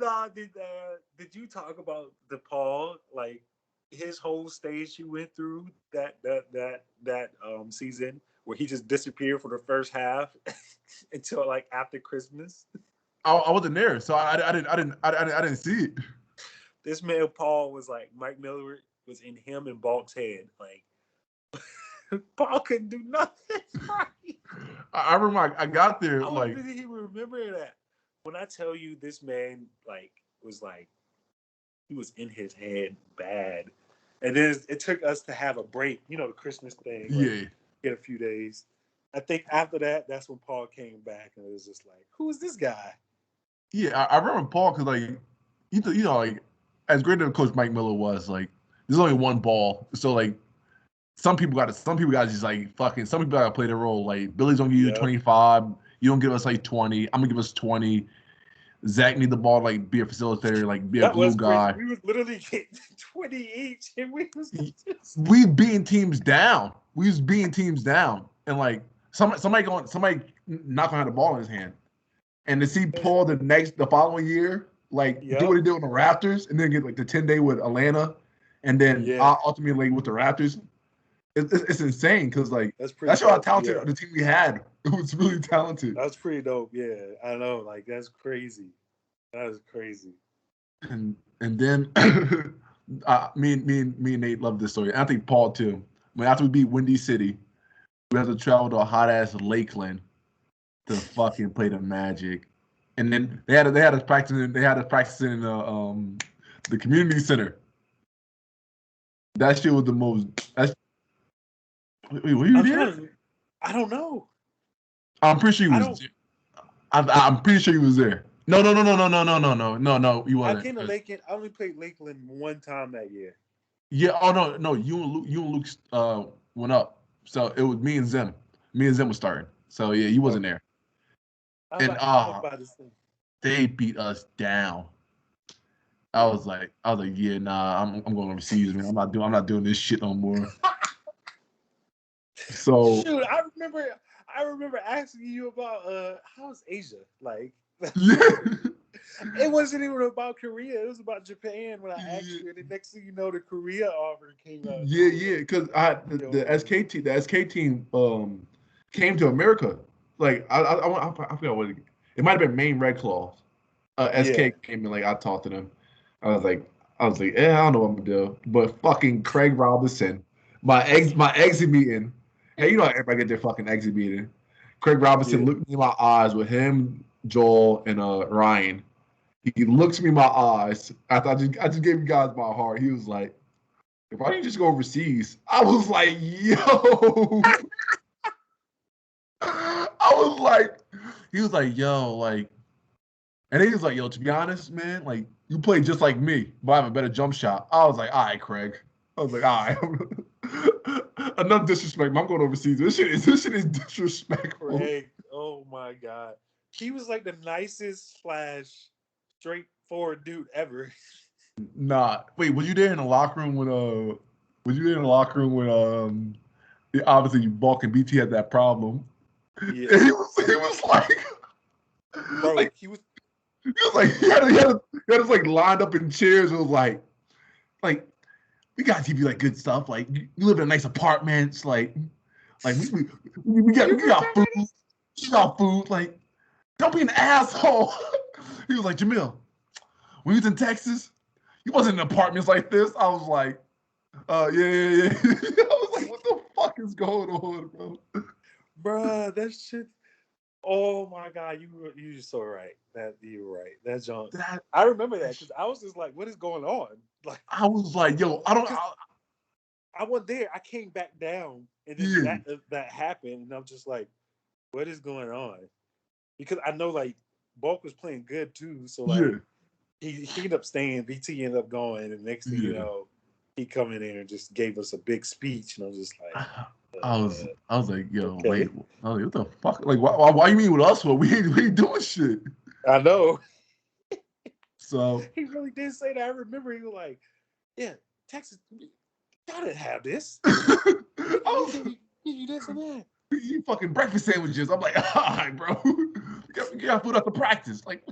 Nah, did you talk about DePaul, like his whole stage he went through that season where he just disappeared for the first half until like after Christmas? I wasn't there, so I didn't see it. This man Paul was like Mike Miller was in him and Balk's head. Like Paul couldn't do nothing right. I remember I got there I like did he remember that? When I tell you this man was like he was in his head bad. And then it took us to have a break, the Christmas thing, yeah. get a few days. I think after that, that's when Paul came back and it was just like, who is this guy? Yeah, I remember Paul because like like as great as Coach Mike Miller was, like there's only one ball, so like some people got just like fucking. Some people got to play their role. Like Billy's gonna give you 25. You don't give us like 20. I'm gonna give us 20. Zach need the ball, like be a facilitator, like be a glue guy. We was literally getting 20 each, and we beating teams down. We was beating teams down, and like somebody not gonna have the ball in his hand, and to see Paul the following year, like do what he did with the Raptors, and then get like the 10-day with Atlanta, and then ultimately with the Raptors. It's insane because like that's how talented the team we had. It was really talented. That's pretty dope. Yeah, I know. Like that's crazy. That is crazy. And then me and Nate love this story. And I think Paul too. When after we beat Windy City, we had to travel to a hot ass Lakeland to fucking play the Magic. And then they had us practicing. They had us practicing in the community center. That shit was the most. Wait, were you there? I don't know. I'm pretty sure he was. I'm pretty sure he was there. No. You wasn't. I came to Lakeland. I only played Lakeland one time that year. Yeah. Oh no. You and Luke went up. So it was me and Zim. Me and Zim was starting. So yeah, you wasn't there. And they beat us down. I was like, yeah, nah, I'm going overseas, man. I'm not doing this shit no more. So shoot, I remember asking you about how's Asia like. Yeah. It wasn't even about Korea. It was about Japan when I asked you. And the next thing you know, the Korea offer came out. Yeah, because the SK team came to America. Like I forgot what it might have been Maine Red Claws. SK came in, like I talked to them. I was like, I don't know what I'm gonna do. But fucking Craig Robinson, my exit meeting. Hey, you know how everybody get their fucking exit meeting. Craig Robinson looked me in my eyes with him, Joel, and Ryan. He looks me in my eyes after I just gave you guys my heart. He was like, "Why don't you just go overseas?" I was like, "Yo." I was like, he was like, "Yo, like," and he was like, "Yo, to be honest, man, like you play just like me, but I have a better jump shot." I was like, "All right, Craig." I was like, "All right." Enough disrespect. I'm going overseas. This shit is disrespectful. Craig, oh my god, he was like the nicest / straightforward dude ever. Nah, wait, was you there in the locker room when Was you there in the locker room when obviously Bulk and BT had that problem? Yeah, and he was like, bro, like, he was like he had us like lined up in chairs. It was like we got TV like good stuff. Like you live in nice apartments. Like we got food. We got food. Like don't be an asshole. He was like, Jameel, when you was in Texas, you wasn't in apartments like this. I was like, yeah. I was like, what the fuck is going on, bro? Bruh, that shit. Oh my god, you so right. That you were right. That John. I remember that because I was just like, what is going on? Like I was like, yo, I wasn't there. I came back down, and then that happened, and I'm just like, what is going on? Because I know like Bulk was playing good too, so like he ended up staying. BT ended up going, and the next thing you know, he come in there and just gave us a big speech, and I was just like, I was like, yo, wait, I was like, what the fuck? Like, why you mean with us? What we ain't doing shit. I know. So he really did say that. I remember he was like, "Yeah, Texas, y'all didn't have this. We give you this and that." You fucking breakfast sandwiches. I'm like, all right, bro. You got food after practice. Like,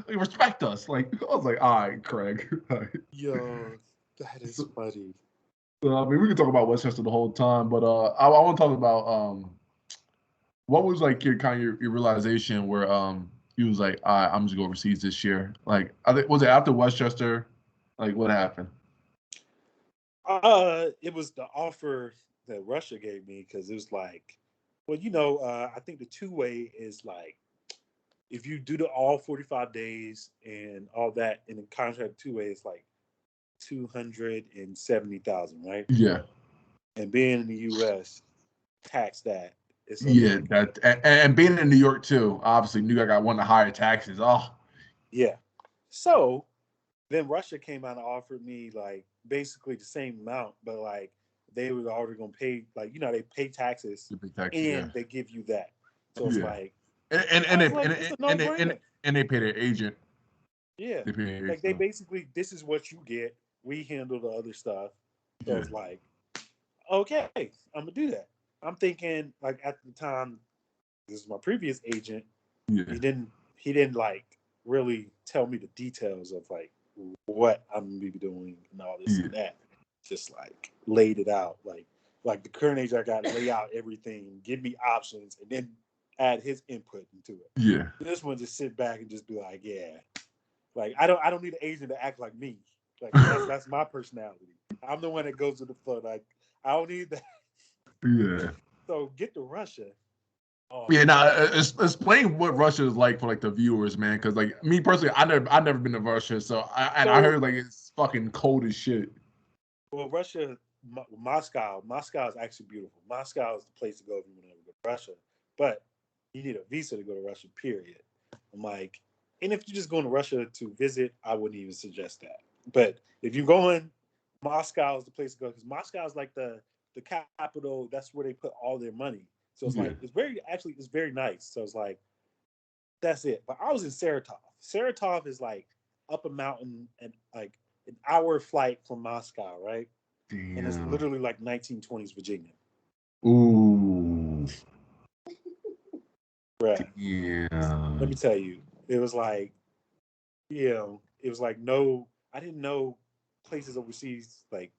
respect us. Like, I was like, all right, Craig. All right. Yo, that is funny. So, I mean, we can talk about Westchester the whole time, but I want to talk about what was like your realization where you was like, all right, I'm just going overseas this year. Like, I think was it after Westchester? Like, what happened? It was the offer that Russia gave me because it was like, well, I think the two-way is like if you do the all 45 days and all that in the contract two-way, it's like 270,000, right? Yeah, And being in the U.S., tax that. It's a yeah. like, That and being in New York too. Obviously, New York got one of the higher taxes. Oh, yeah. So then Russia came out and offered me like basically the same amount, but like they were already gonna pay like they pay taxes the big taxes. Yeah, and they give you that. So it's yeah. like And I and was they like, and it's they, a and no they, and, brainer. and they pay their agent. Yeah. They pay their agent. Like they So. basically this is what you get. We handle the other stuff. So Yeah, it's like, okay, I'm gonna do that. I'm thinking like at the time, this is my previous agent. yeah, He didn't like really tell me the details of like what I'm gonna be doing and all this yeah, and that. Just like laid it out. Like the current agent I got to lay out everything, give me options, and then add his input into it. yeah, This one just sit back and just be like, yeah. Like I don't need an agent to act like me. Like that's my personality. I'm the one that goes with the flow. Like I don't need that. yeah. So get to Russia. Oh Yeah, man. now explain what Russia is like for like the viewers, man. Because like me personally, I never been to Russia, so I So heard like it's fucking cold as shit. well, Russia, Moscow is actually beautiful. Moscow is the place to go if you want to go to Russia, but you need a visa to go to Russia. Period. I'm like, and if you're just going to Russia to visit, I wouldn't even suggest that. But if you're going, Moscow is the place to go because Moscow is like the capital. That's where they put all their money. So it's Yeah, like it's very nice. So it's like that's it. But I was in Saratov. Saratov is like up a mountain and like an hour flight from Moscow, right? And it's damn. literally like 1920s Virginia. Ooh, Bruh, let me damn. tell you, it was like, it was like no, I didn't know places overseas. Like,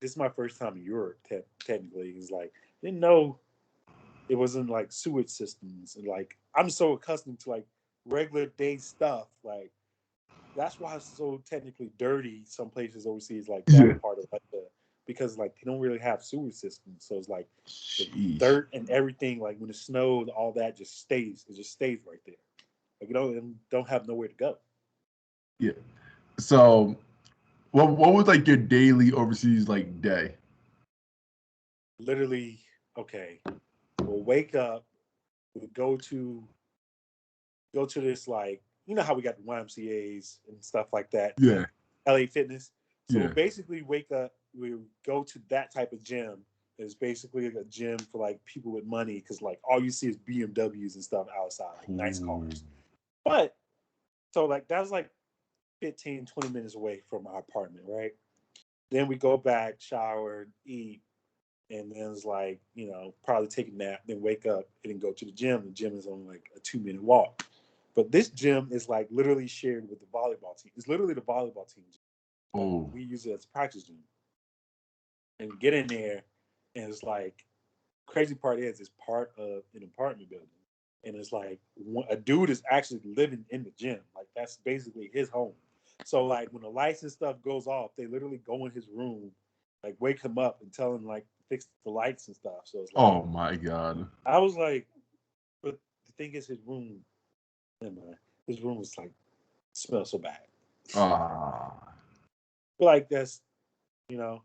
this is my first time in Europe, technically. It's like, didn't know it wasn't like sewage systems. And like, I'm so accustomed to like regular day stuff. Like, that's why it's so technically dirty. Some places overseas, like Yeah, that part of Russia, because like they don't really have sewer systems. So it's like the sheesh. dirt and everything, like when it snows, all that just stays. It just stays right there. Like you don't have nowhere to go. Yeah. So, what was like your daily overseas like day? Literally, okay, we'll wake up, we'll go to this like how we got the YMCA's and stuff like that, Yeah, like LA Fitness. So we'll yeah. basically wake up, we go to that type of gym. It's basically like a gym for like people with money because like all you see is BMWs and stuff outside, like nice Ooh. cars. But so like that was like 15, 20 minutes away from our apartment, right? Then we go back, shower, eat, and then it's like, probably take a nap, then wake up and then go to the gym. The gym is only like a 2-minute walk. But this gym is like literally shared with the volleyball team. It's literally the volleyball team gym, but Oh, we use it as a practice gym. And we get in there, and it's like, crazy part is it's part of an apartment building. And it's like a dude is actually living in the gym. Like that's basically his home. So like when the lights and stuff goes off, they literally go in his room, like wake him up and tell him like fix the lights and stuff. So it's like oh my God. I was like, but the thing is his room, never mind. His room was like smells so bad. Ah. But like that's you know.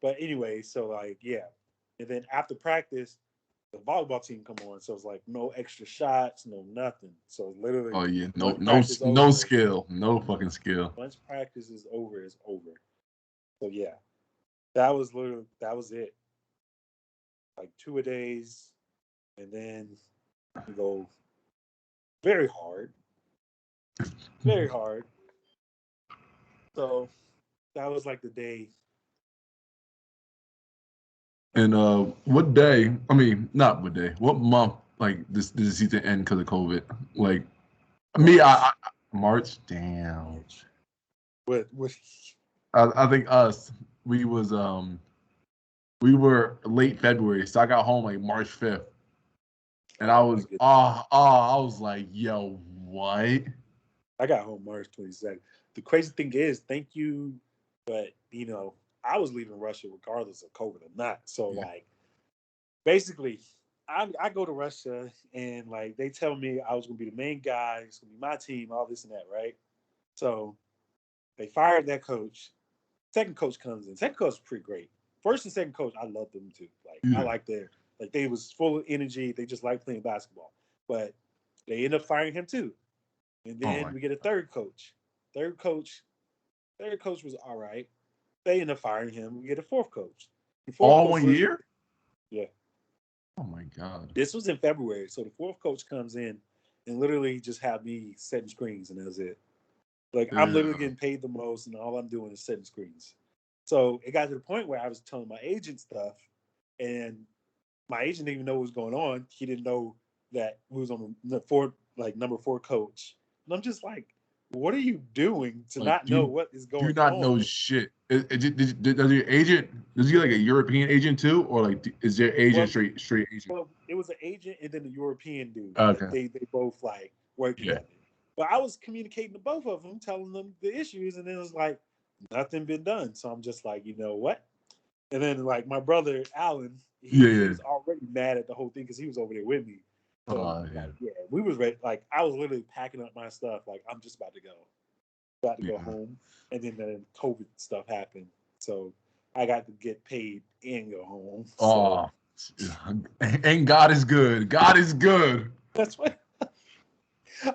But anyway, so like yeah. And then after practice, the volleyball team come on. So it's like no extra shots, no nothing. So it's literally Oh yeah. No, once practice no over, skill. No fucking skill. once practice is over, it's over. So yeah, that was it. Like 2 a days, and then you go very hard, very hard. So that was like the day. And what day? I mean, not what day. What month? Like this did the season end because of COVID? Like me, March. Damn. What? I think us. We was we were late February, so I got home like March 5th, and I Oh my was goodness. I was like, yo, what? I got home March 22nd. The crazy thing is, thank you, but I was leaving Russia regardless of COVID or not. So Yeah. like, basically, I go to Russia and like they tell me I was gonna be the main guy, it's gonna be my team, all this and that, right? So they fired that coach. Second coach comes in. Second coach was pretty great. First and second coach, I loved them too. Like I Yeah. like their they was full of energy. They just like playing basketball. But they end up firing him too. And Oh then my. we get a third coach. Third coach, third coach was all right. They end up firing him. We get a fourth coach. The fourth All coach one literally, year? yeah. Oh my god. This was in February. So the fourth coach comes in and literally just have me setting screens and that's it. Like I'm literally Yeah. getting paid the most and all I'm doing is setting screens. So it got to the point where I was telling my agent stuff and my agent didn't even know what was going on. He didn't know that we was on the number four coach. And I'm just like, what are you doing to Like, not know what is do you going not know on? shit? Does your agent? Does he like a European agent too, or like is your agent Well, straight agent? well, it was an agent and then a European dude. Like Okay. they both like work Yeah. together. But I was communicating to both of them, telling them the issues, and then it was like nothing been done. So I'm just like, you know what? And then like my brother Alan, Yeah. he Yeah. was already mad at the whole thing because he was over there with me. So Yeah. like yeah, we was ready. Like I was literally packing up my stuff. Like I'm just about to go Yeah. home. And then COVID stuff happened. So I got to get paid and go home. So Oh, and God is good. God is good. that's what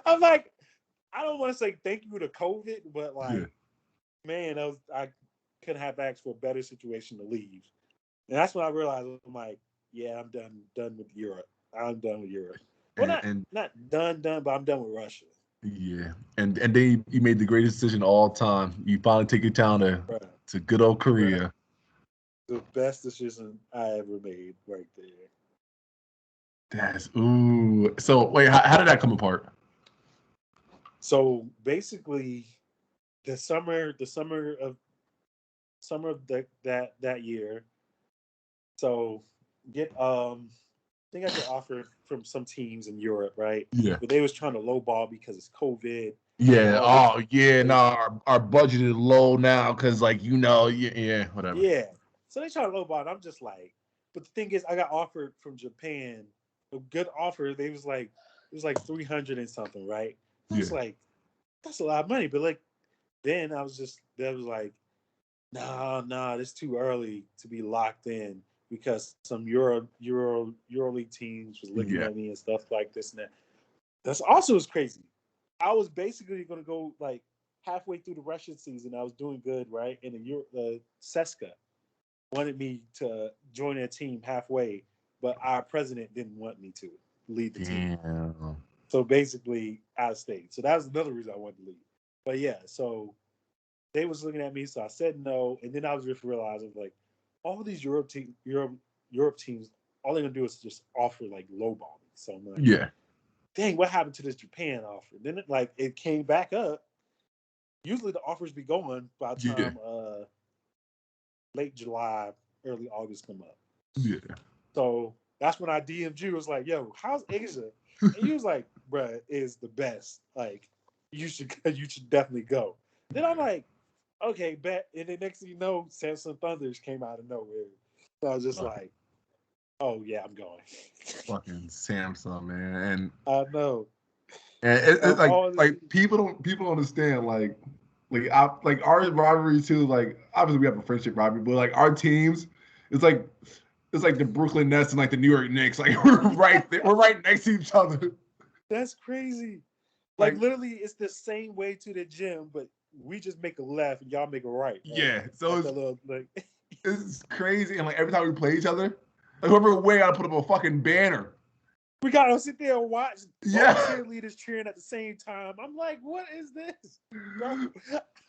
I'm like. I don't want to say thank you to COVID, but Yeah. like, man, I couldn't have asked for a better situation to leave. And that's when I realized I'm like, yeah, I'm done with Europe. I'm done with Europe. Well, And not done, but I'm done with Russia. yeah, and then you made the greatest decision of all time. You finally take your town Bruh, to good old bruh. Korea. The best decision I ever made right there. That's ooh. So wait, how did that come apart? So basically, the summer of that year. So get I think I get offered from some teams in Europe, right? Yeah. But they was trying to lowball because it's COVID and Yeah. all this. Oh, yeah. No, our budget is low now because, like, yeah, whatever. Yeah. So they try to lowball, and I'm just like, but the thing is, I got offered from Japan a good offer. They was like, it was like 300 and something, right? I was Yeah. like, that's a lot of money. But like, then that was like, nah, it's too early to be locked in because some EuroLeague teams was looking Yeah. at me and stuff like this and that. That's also is crazy. I was basically going to go like halfway through the Russian season. I was doing good, right? And the Seska wanted me to join their team halfway, but our president didn't want me to lead the team. Damn. So basically, out of state. So that was another reason I wanted to leave. But yeah, so they was looking at me, so I said no, and then I was just realizing like all these Europe teams, all they're gonna do is just offer like low ball me. So I'm like, Yeah. dang, what happened to this Japan offer? Then it came back up. Usually the offers be going by the Yeah. time late July, early August come up. Yeah. So that's when I DM'd you. Was like, yo, how's Asia? And you was like, bruh, is the best. Like, you should definitely go. Then I'm like, okay, bet. And then next thing you know, Samsung Thunders came out of nowhere. So I was just like, oh yeah, I'm going. Fucking Samsung, man. I know. And Of all the like teams, people don't understand like our rivalry too. Like obviously we have a friendship rivalry, but like our teams, it's like it's like the Brooklyn Nets and like the New York Knicks. Like we're right there, we're right next to each other. that's crazy. Like Like literally, it's the same way to the gym, but we just make a left and y'all make a right. yeah, so At the little like. it's crazy. And like every time we play each other, like whoever way, I put up a fucking banner. We gotta sit there and watch Yeah. cheerleaders cheering at the same time. I'm like, what is this, bro?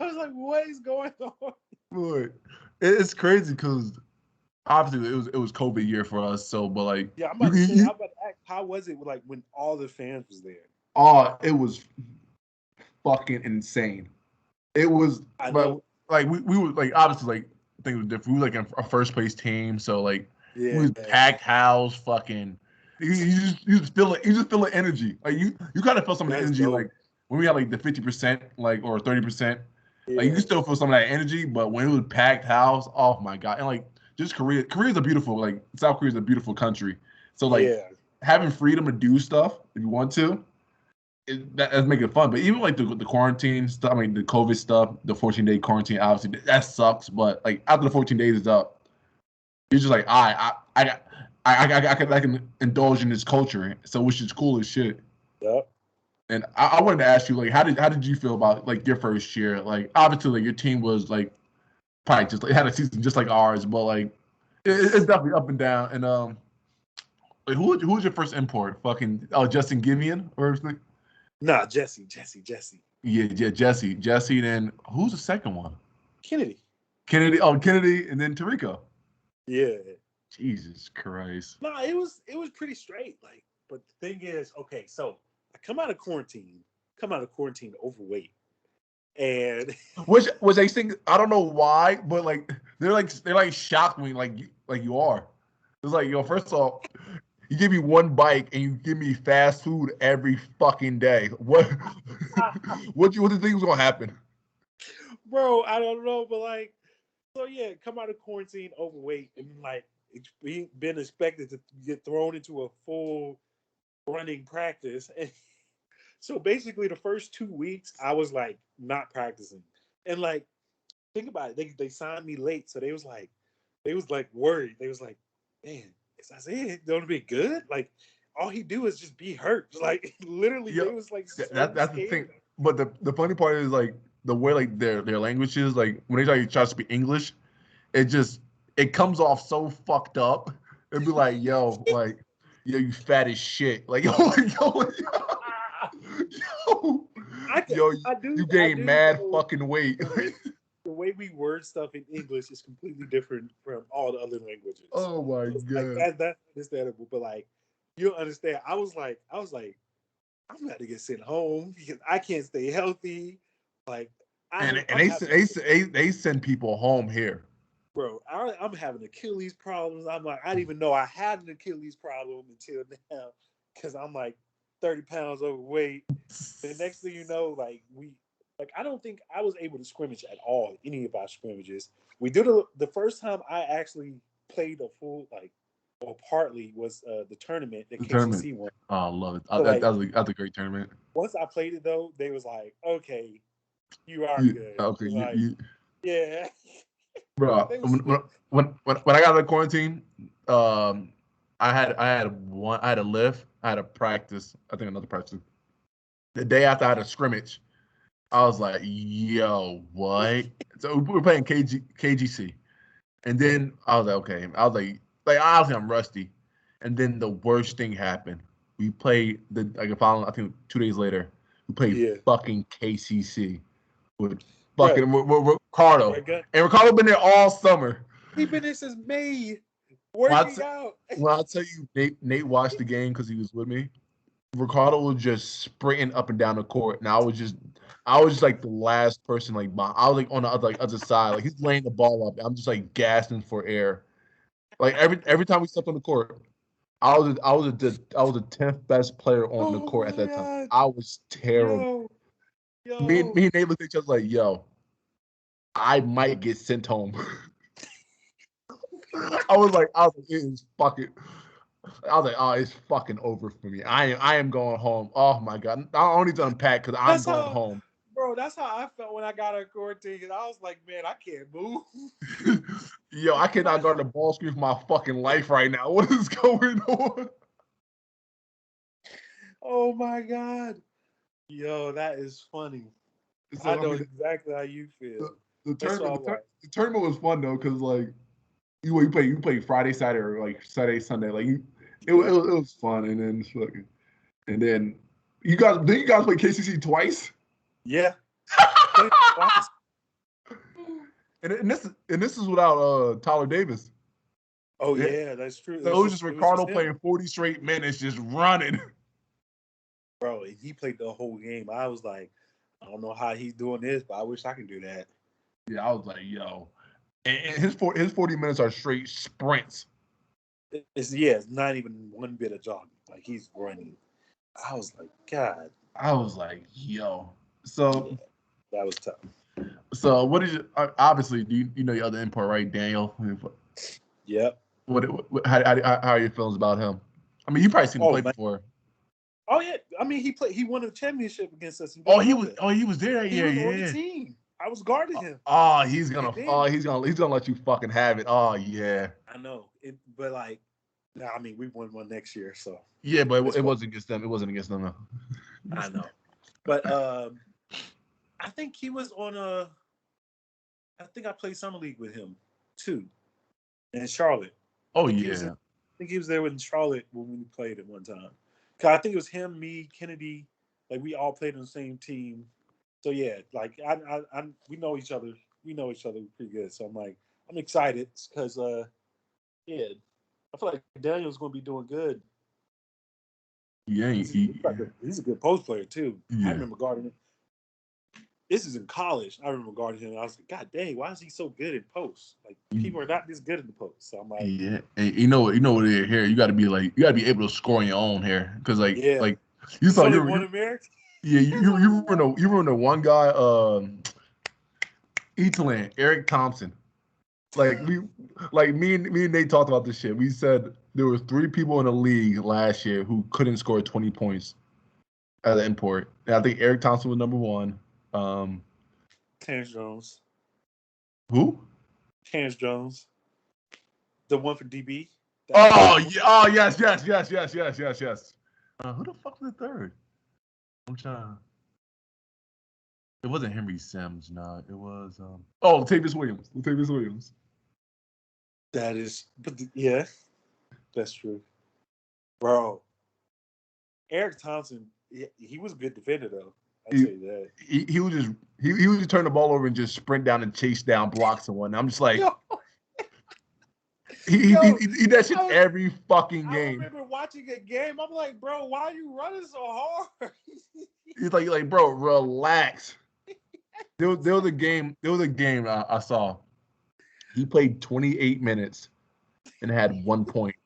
I was like, what is going on? Boy, it's crazy because obviously it was COVID year for us. So, but like, Yeah, I'm about to say, I'm about to ask, how was it like when all the fans was there? oh, it was fucking insane. It was, I but know. like we were like obviously like things were different. We were like a first place team, so like we Yeah. was packed house, fucking. You just feel it. You just feel the energy. Like you kind of feel some of the That's energy dope. like when we had like the 50% like or 30%. Like you Yeah. can still feel some of that energy, but when it was packed house, oh my god! And like just Korea's a beautiful like South Korea's a beautiful country. So like Yeah. having freedom to do stuff if you want to, that's making it fun. But even like the quarantine stuff, I mean the COVID stuff, the 14-day quarantine, obviously that sucks. But like after the 14 days is up, you're just like I can indulge in this culture, so which is cool as shit. Yep. And I wanted to ask you like how did you feel about like your first year? Like obviously like your team was like probably just like had a season just like ours, but like it's definitely up and down. And like, who was your first import? Fucking Justin Givian or something? Nah, Jesse. Yeah, Jesse. Then who's the second one? Kennedy. Kennedy. Oh, Kennedy, and then Tarico. Yeah. Jesus Christ. Nah, it was pretty straight. Like, but the thing is, okay, so I come out of quarantine overweight. And Which they think I don't know why, but like they're like shocked me like you are. It's like yo, first off, you give me one bike and you give me fast food every fucking day. What do you think was gonna happen? bro, I don't know, but like, so yeah, come out of quarantine overweight and like been expected to get thrown into a full running practice. And so basically, the first 2 weeks, I was like not practicing, and like think about it, they signed me late, so they was like worried. They was like, man, is Isaiah gonna be good? Like all he do is just be hurt. Like literally, Yeah, they was like so that's the thing. scared. But the funny part is like the way like their languages like when they try to speak English, it just it comes off so fucked up. It'd be like like yo you fat as shit like yo I can, yo you I gain do mad know fucking weight. the way we word stuff in English is completely different from all the other languages. Oh my So it's like god. that's understandable. But like you'll understand. I was like, I'm about to get sent home because I can't stay healthy. Like And I'm having they send people home here. bro, I'm having Achilles problems. I'm like, I didn't even know I had an Achilles problem until now because I'm like 30 pounds overweight. The next thing you know, like I don't think I was able to scrimmage at all, any of our scrimmages. We did the first time I actually played a full like or partly was the tournament, the The tournament. KCC one. Oh, I love it. So like That's a great tournament. once I played it though, they was like, okay, you are You, good. okay, Like, yeah. bro. They was When I got out of quarantine, I had a lift, I had a practice. I think another practice. The day after I had a scrimmage, I was like, yo, what? So we were playing KGC, and then I was like, okay. I was like obviously I'm rusty, and then the worst thing happened. We played the following. I think 2 days later, we played yeah. fucking KCC with Bro, fucking with Ricardo, Greg, and Ricardo been there all summer. he been there since May When I, working t- out. when I tell you, Nate watched the game because he was with me. Ricardo was just sprinting up and down the court, and I was just like the last person like I was like on the other side, like he's laying the ball up. I'm just like gasping for air. Like every time we stepped on the court, I was the 10th best player on the Oh court at my that time. god. I was terrible. Yo, Me yo. and Nate looked at each other like, yo, I might get sent home. I was like, it is fucking. I was like, oh, it's fucking over for me. I am going home. Oh my god, I don't need to unpack because I'm That's going how, home. bro. That's how I felt when I got on quarantine. I was like, man, I can't move. Yo, I cannot guard the ball screen for my fucking life right now. What is going on? Oh my god. Yo, that is funny. I So I know mean, exactly how you the, feel. the That's tournament, all right. the tournament was fun though, because like you play Friday, Saturday, or like Saturday, Sunday. Like was fun, and then you guys play KCC twice. Yeah. and this is without Tyler Davis. Oh yeah, that's true. So it was just Ricardo playing 40 straight minutes, just running. Bro, he played the whole game. I was like, I don't know how he's doing this, but I wish I could do that. Yeah, I was like, yo, and his 40 minutes are straight sprints. It's not even one bit of jogging. Like he's running. I was like, God. I was like, yo. So that was tough. So what is obviously you know your other import, right, Daniel? Yep. How are your feelings about him? I mean, you probably seen him play before. Oh yeah, I mean he won a championship against us. He was there that year. He was on the team. I was guarding him. He's gonna let you fucking have it. Oh yeah. I know it, but like, I mean, we won one next year, so yeah, but it wasn't against them. It wasn't against them. No. I know, but I think he was on I think I played summer league with him too, in Charlotte. Oh yeah. I think he was there in Charlotte when we played at one time. Cause I think it was him, me, Kennedy. Like we all played on the same team. So yeah, like we know each other. We know each other pretty good. So I'm excited because yeah, I feel like Daniel's going to be doing good. Yeah, he's a good post player too. Yeah. I remember guarding him. This is in college. I remember guarding him. And I was like, God dang, why is he so good in post? Like people are not this good in the post. So I'm like, yeah, and you know what here you got to be able to score on your own here because like you saw you American. Yeah, you were in the one guy, Eaton, Eric Thompson. Like me and Nate talked about this shit. We said there was 3 people in the league last year who couldn't score 20 points at the import. And I think Eric Thompson was number 1. Terrence Jones. Who? Terrence Jones. The one for DB. Yes. Who the fuck was the third? I'm trying. It wasn't Henry Sims, no. It was Latavius Williams. That is, but yeah, that's true, bro. Eric Thompson, he was a good defender though. I'll tell you that. He would just turn the ball over and just sprint down and chase down blocks and whatnot. I'm just like, he that shit every fucking game. I remember watching a game. I'm like, bro, why are you running so hard? He's like, bro, relax. There was a game I saw. He played 28 minutes and had 1 point.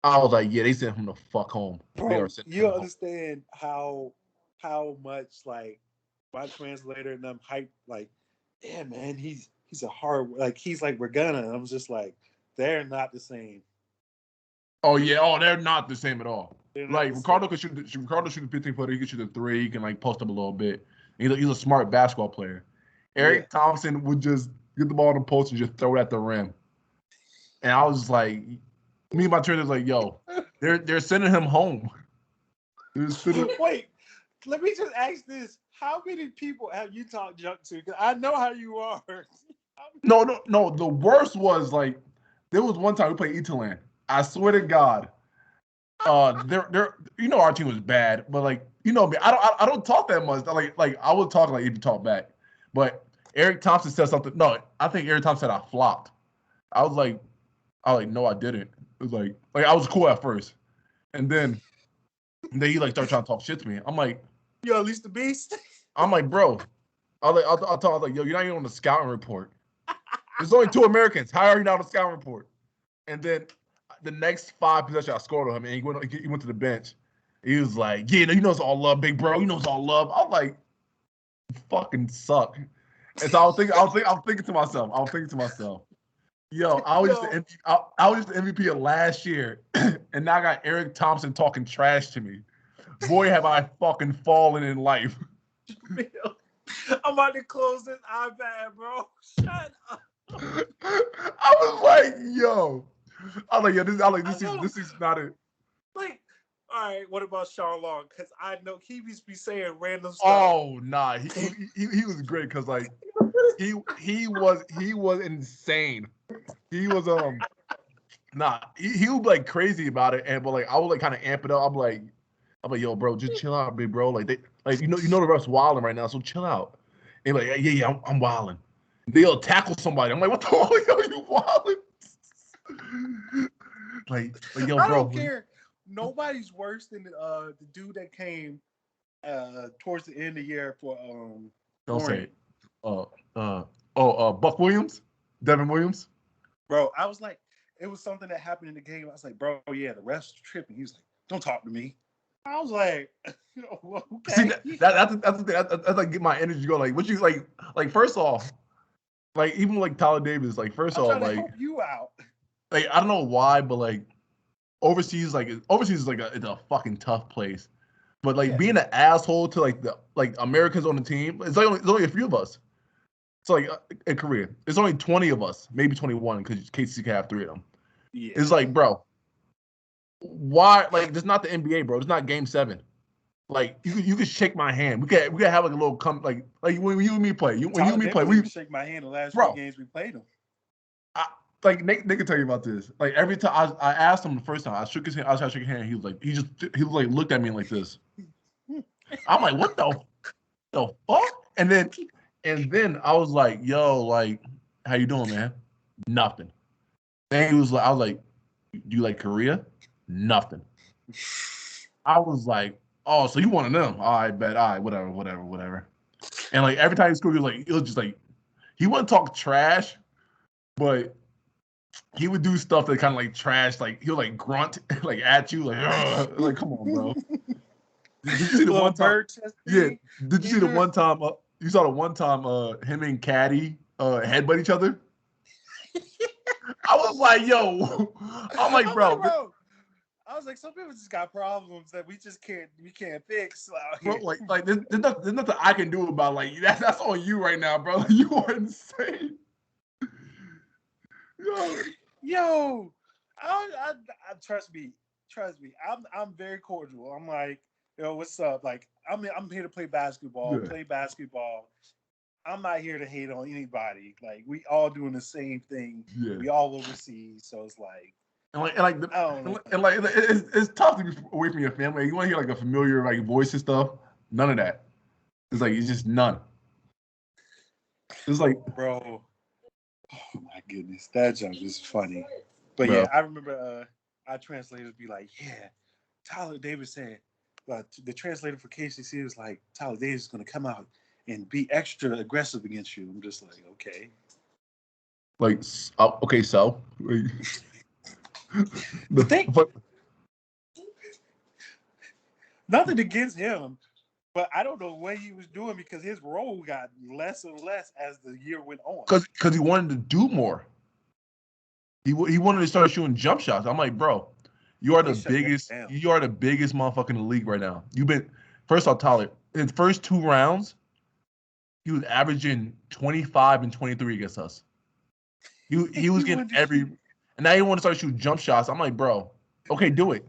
I was like, yeah, they sent him the fuck home. Bro, you understand how much like my translator and them hype, like, yeah, man, he's a hard, like he's like we're gonna. And I'm just like, they're not the same. Oh yeah, they're not the same at all. Like Ricardo could shoot the 15-footer, he could shoot the 3, he can like post up a little bit. He's a smart basketball player. Eric Thompson would just get the ball in the post and just throw it at the rim. And I was like, me and my trainer was like, yo, they're sending him home. Wait, let me just ask this. How many people have you talked junk to? Because I know how you are. No. The worst was like, there was one time we played Eaton. I swear to God. They're our team was bad, but like me, I don't talk that much. Like I would talk like if you talk back, but Eric Thompson said something. No, I think Eric Thompson said I flopped. I was like, no, I didn't. It was like I was cool at first, and then he like started trying to talk shit to me. I'm like, yo, at least the beast. I'm like, bro, I'll talk like, yo, you're not even on the scouting report. There's only 2 Americans. How are you not on the scouting report? And then the next 5 possessions I scored on him, and he went to the bench. He was like, yeah, you know it's all love, big bro. You know it's all love. I'm like, you fucking suck. And so I was thinking to myself, yo, I was just the MVP of last year, and now I got Eric Thompson talking trash to me. Boy, have I fucking fallen in life. I'm about to close this iPad, bro. Shut up. I was like, yo. This is not it. Like, all right, what about Sean Long? Because I know he used to be saying random stuff. Oh nah, he was great because like he was insane. He was Nah, he would be like crazy about it, but like I would like kind of amp it up. I'm like, yo, bro, just chill out, big bro. Like you know the ref's wilding right now, so chill out. And like, yeah, I'm wilding. They'll tackle somebody. I'm like, what the hell are you wilding? like, yo, I bro. don't care. Nobody's worse than the dude that came towards the end of the year for Don't say Warren. it. Buck Williams, Devin Williams. Bro, I was like, it was something that happened in the game. I was like, bro, yeah, the ref's tripping. He was like, don't talk to me. I was like, okay. See, that's the thing. That's like get my energy going. Like, what you like? First off, like even like Tyler Davis. Like, first I'm off, trying to help you out. like I don't know why, but like overseas is like it's a fucking tough place. But like being an asshole to like the Americans on the team, it's only a few of us. So like in Korea, it's only 20 of us, maybe 21, because KCC can have 3 of them. Yeah. It's like, bro, why? Like, this not the NBA, bro. It's not Game 7. Like, you can shake my hand. We can have like a little like when you and me play. When you and me play, we shake my hand the last bro, few games we played him. Like Nick can tell you about this. Like every time I asked him the first time, I shook his hand. I was trying to shake his hand. He was like looked at me like this. I'm like, what the fuck? And then I was like, yo, like, how you doing, man? Nothing. Then I was like, do you like Korea? Nothing. I was like, oh, so you one of them? All right, bet. All right, whatever. And like every time he scored, it was just like he wouldn't talk trash, but he would do stuff that kind of like trash. Like he'll like grunt like at you, like come on, bro. Did you see the one time? Yeah. Did you see the one time? You saw the one time him and Caddy headbutt each other. I was like, yo, I'm like, bro. I was like, some people just got problems that we can't fix. Bro, like there's nothing I can do about like that's on you right now, bro. You are insane. Yo, I trust me. I'm very cordial. I'm like, yo, what's up? Like, I'm here to play basketball. Yeah. Play basketball. I'm not here to hate on anybody. Like, we all doing the same thing. Yeah. We all overseas, so it's like. It's tough to be away from your family. You want to hear like a familiar like voice and stuff. None of that. It's just none. It's like, bro. Oh my goodness, that joke is funny. But bro. Yeah, I remember our translators be like, yeah, Tyler Davis said, the translator for KCC was like, Tyler Davis is going to come out and be extra aggressive against you. I'm just like, okay. Like, okay, so. Nothing against him, but I don't know what he was doing because his role got less and less as the year went on. Because he wanted to do more. He wanted to start shooting jump shots. I'm like, bro, you are the biggest. You are the biggest motherfucker in the league right now. You've been first off, Tyler. In the first 2 rounds, he was averaging 25 and 23 against us. He was getting every, and now he want to start shooting jump shots. I'm like, bro, okay, do it.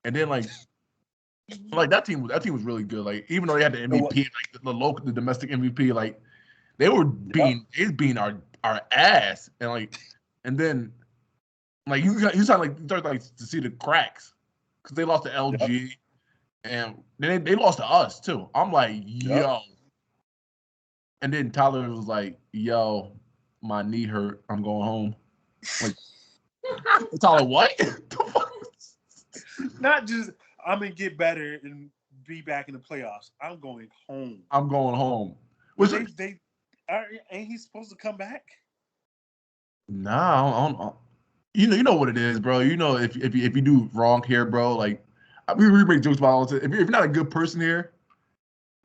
And then like that team was really good. Like even though they had the MVP, like the domestic MVP, like they were being our ass, and then like you start to see the cracks because they lost to LG, and then they lost to us too. I'm like, yo, and then Tyler was like, yo, my knee hurt. I'm going home. Like, Tyler, what? Not just I'm gonna get better and be back in the playoffs. I'm going home. I'm going home. Ain't he supposed to come back? Nah, you know what it is, bro. You know if you do wrong here, bro. Like we make jokes about all this. If you're not a good person here,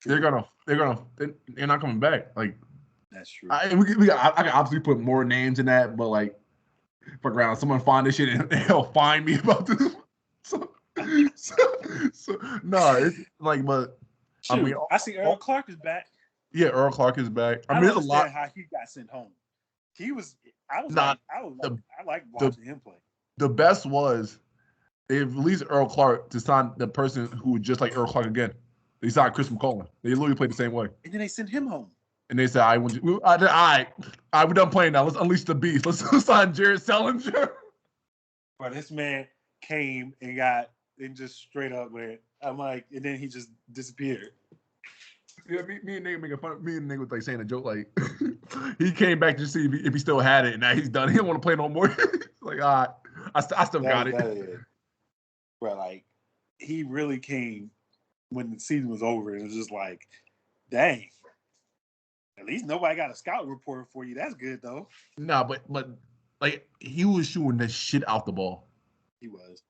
they're not coming back. Like that's true. I can obviously put more names in that, but like, fuck around, someone find this shit and they'll find me about this. So no, it's like, but shoot, I mean, I see Earl Clark is back. Yeah, Earl Clark is back. I mean, there's a lot. How he got sent home. I like watching him play. The best was they released Earl Clark to sign the person who was just like Earl Clark again. They signed Chris McCollum. They literally played the same way. And then they sent him home. And they said, we're done playing now. Let's unleash the beast. Let's sign Jared Sellinger. But this man came and just straight up went. I'm like, and then he just disappeared. Yeah, me and nigga making fun. Me and nigga was like saying a joke like he came back to see if he still had it, and now he's done. He don't want to play no more. Like, all right, I still got it. But like, he really came when the season was over. It was just like, dang. At least nobody got a scout report for you. That's good though. Nah, but like he was shooting the shit out the ball. He was.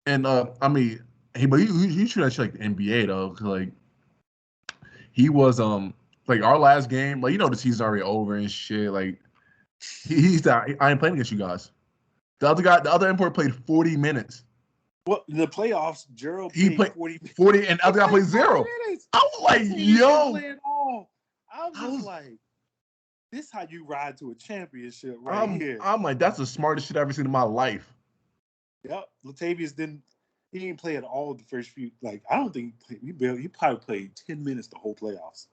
And I mean, he shoot that shit like the NBA though. 'Cause, like he was like our last game, like the season's already over and shit. Like he's not. I ain't playing against you guys. The other import played 40 minutes. Well, in the playoffs, Gerald played 40 and the other guy played 0. minutes. I was like, yo. I was like, this how you ride to a championship here. I'm like, that's the smartest shit I've ever seen in my life. Yep. Latavius he didn't play at all the first few. Like, I don't think he probably played 10 minutes the whole playoffs.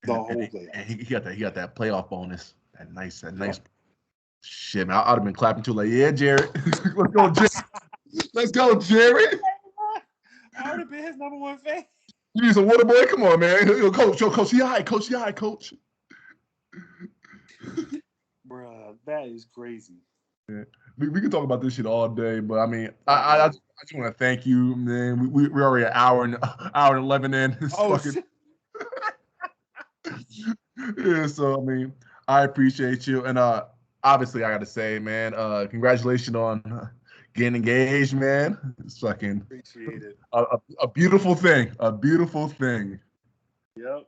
And he got that playoff bonus. That nice shit, man. I'd have been clapping too, like, yeah, Jared. Let's go, Jared. Let's go, Jared. I would have been his number one fan. You need some water, boy? Come on, man. Coach, he all right, coach. Bruh, that is crazy. Yeah. We can talk about this shit all day, but I mean, I just want to thank you, man. We're already an hour and 11 in. Fucking... Yeah, so I mean, I appreciate you, and obviously I got to say, man, congratulations on getting engaged, man. It's fucking appreciate it. A beautiful thing. A beautiful thing. Yep.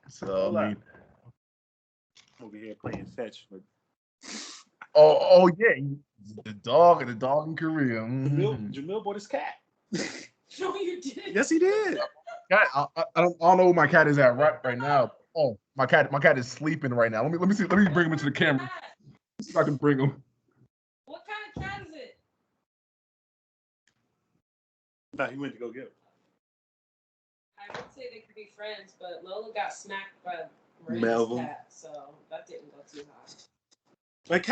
So I mean, over here playing fetch. Oh yeah, the dog in Korea. Jameel bought his cat. No, you didn't. Yes, he did. Cat, I don't know where my cat is at right now. Oh, my cat is sleeping right now. Let me see. Let me bring him into the camera. See if I can bring him. What kind of cat is it? No, he went to go get him. I would say they could be friends, but Lola got smacked by Melvin cat, so that didn't go too high. Like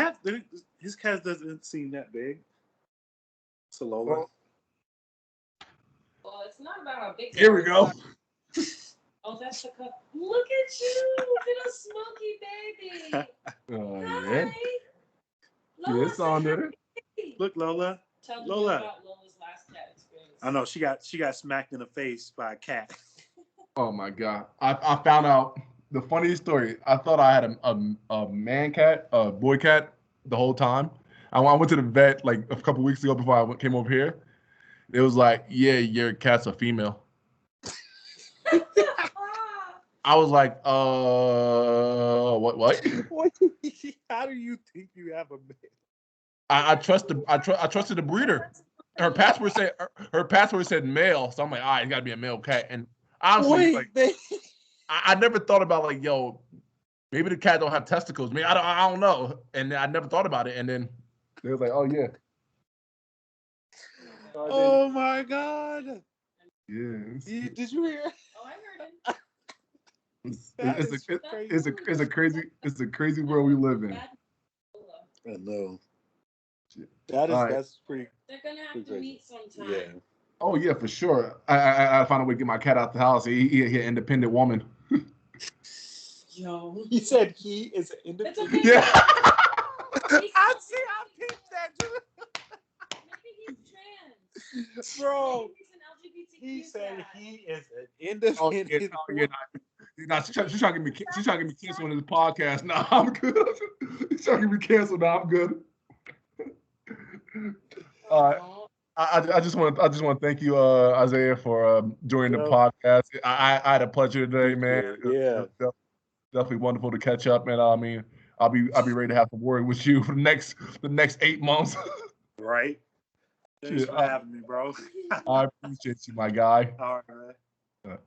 his cat doesn't seem that big. So Lola. Well, it's not about how big. Here we go. Oh, that's the cup. Look at you, little smoky baby. Yeah. Hi. Yeah, it's on there. Look, Lola. Tell Lola. me about Lola's last cat experience. I know she got smacked in the face by a cat. Oh my god! I found out the funniest story. I thought I had a man cat, a boy cat, the whole time. I went to the vet like a couple weeks ago before I came over here. It was like, yeah, your cat's a female. I was like, what? How do you think you have a man? I trusted the breeder. Her password said male, so I'm like, all right, it's gotta be a male cat. And honestly, I never thought about like, yo, maybe the cat don't have testicles. Maybe I don't know. And I never thought about it. And then they was like, oh yeah. Oh my god. Yeah. Did you hear? Oh, I heard it. It's a crazy world we live in. I know. That's pretty. They're gonna have to meet sometime. Yeah. Oh yeah, for sure. I found a way to get my cat out the house. He an independent woman. Yo. He said he is an independent. Okay. Yeah. I peeped that too. Maybe he's trans. Bro. He's an LGBTQ He said guy. he is an independent. She's trying to get me canceled on this podcast. No, I'm good. She's trying to get me canceled. No, I'm good. All right. I just want to thank you, Isaiah, for joining the podcast. I had a pleasure today, man. Yeah, definitely wonderful to catch up, and I mean, I'll be ready to have some word with you for the next 8 months. Right. Thanks for having me, bro. I appreciate you, my guy. All right, man.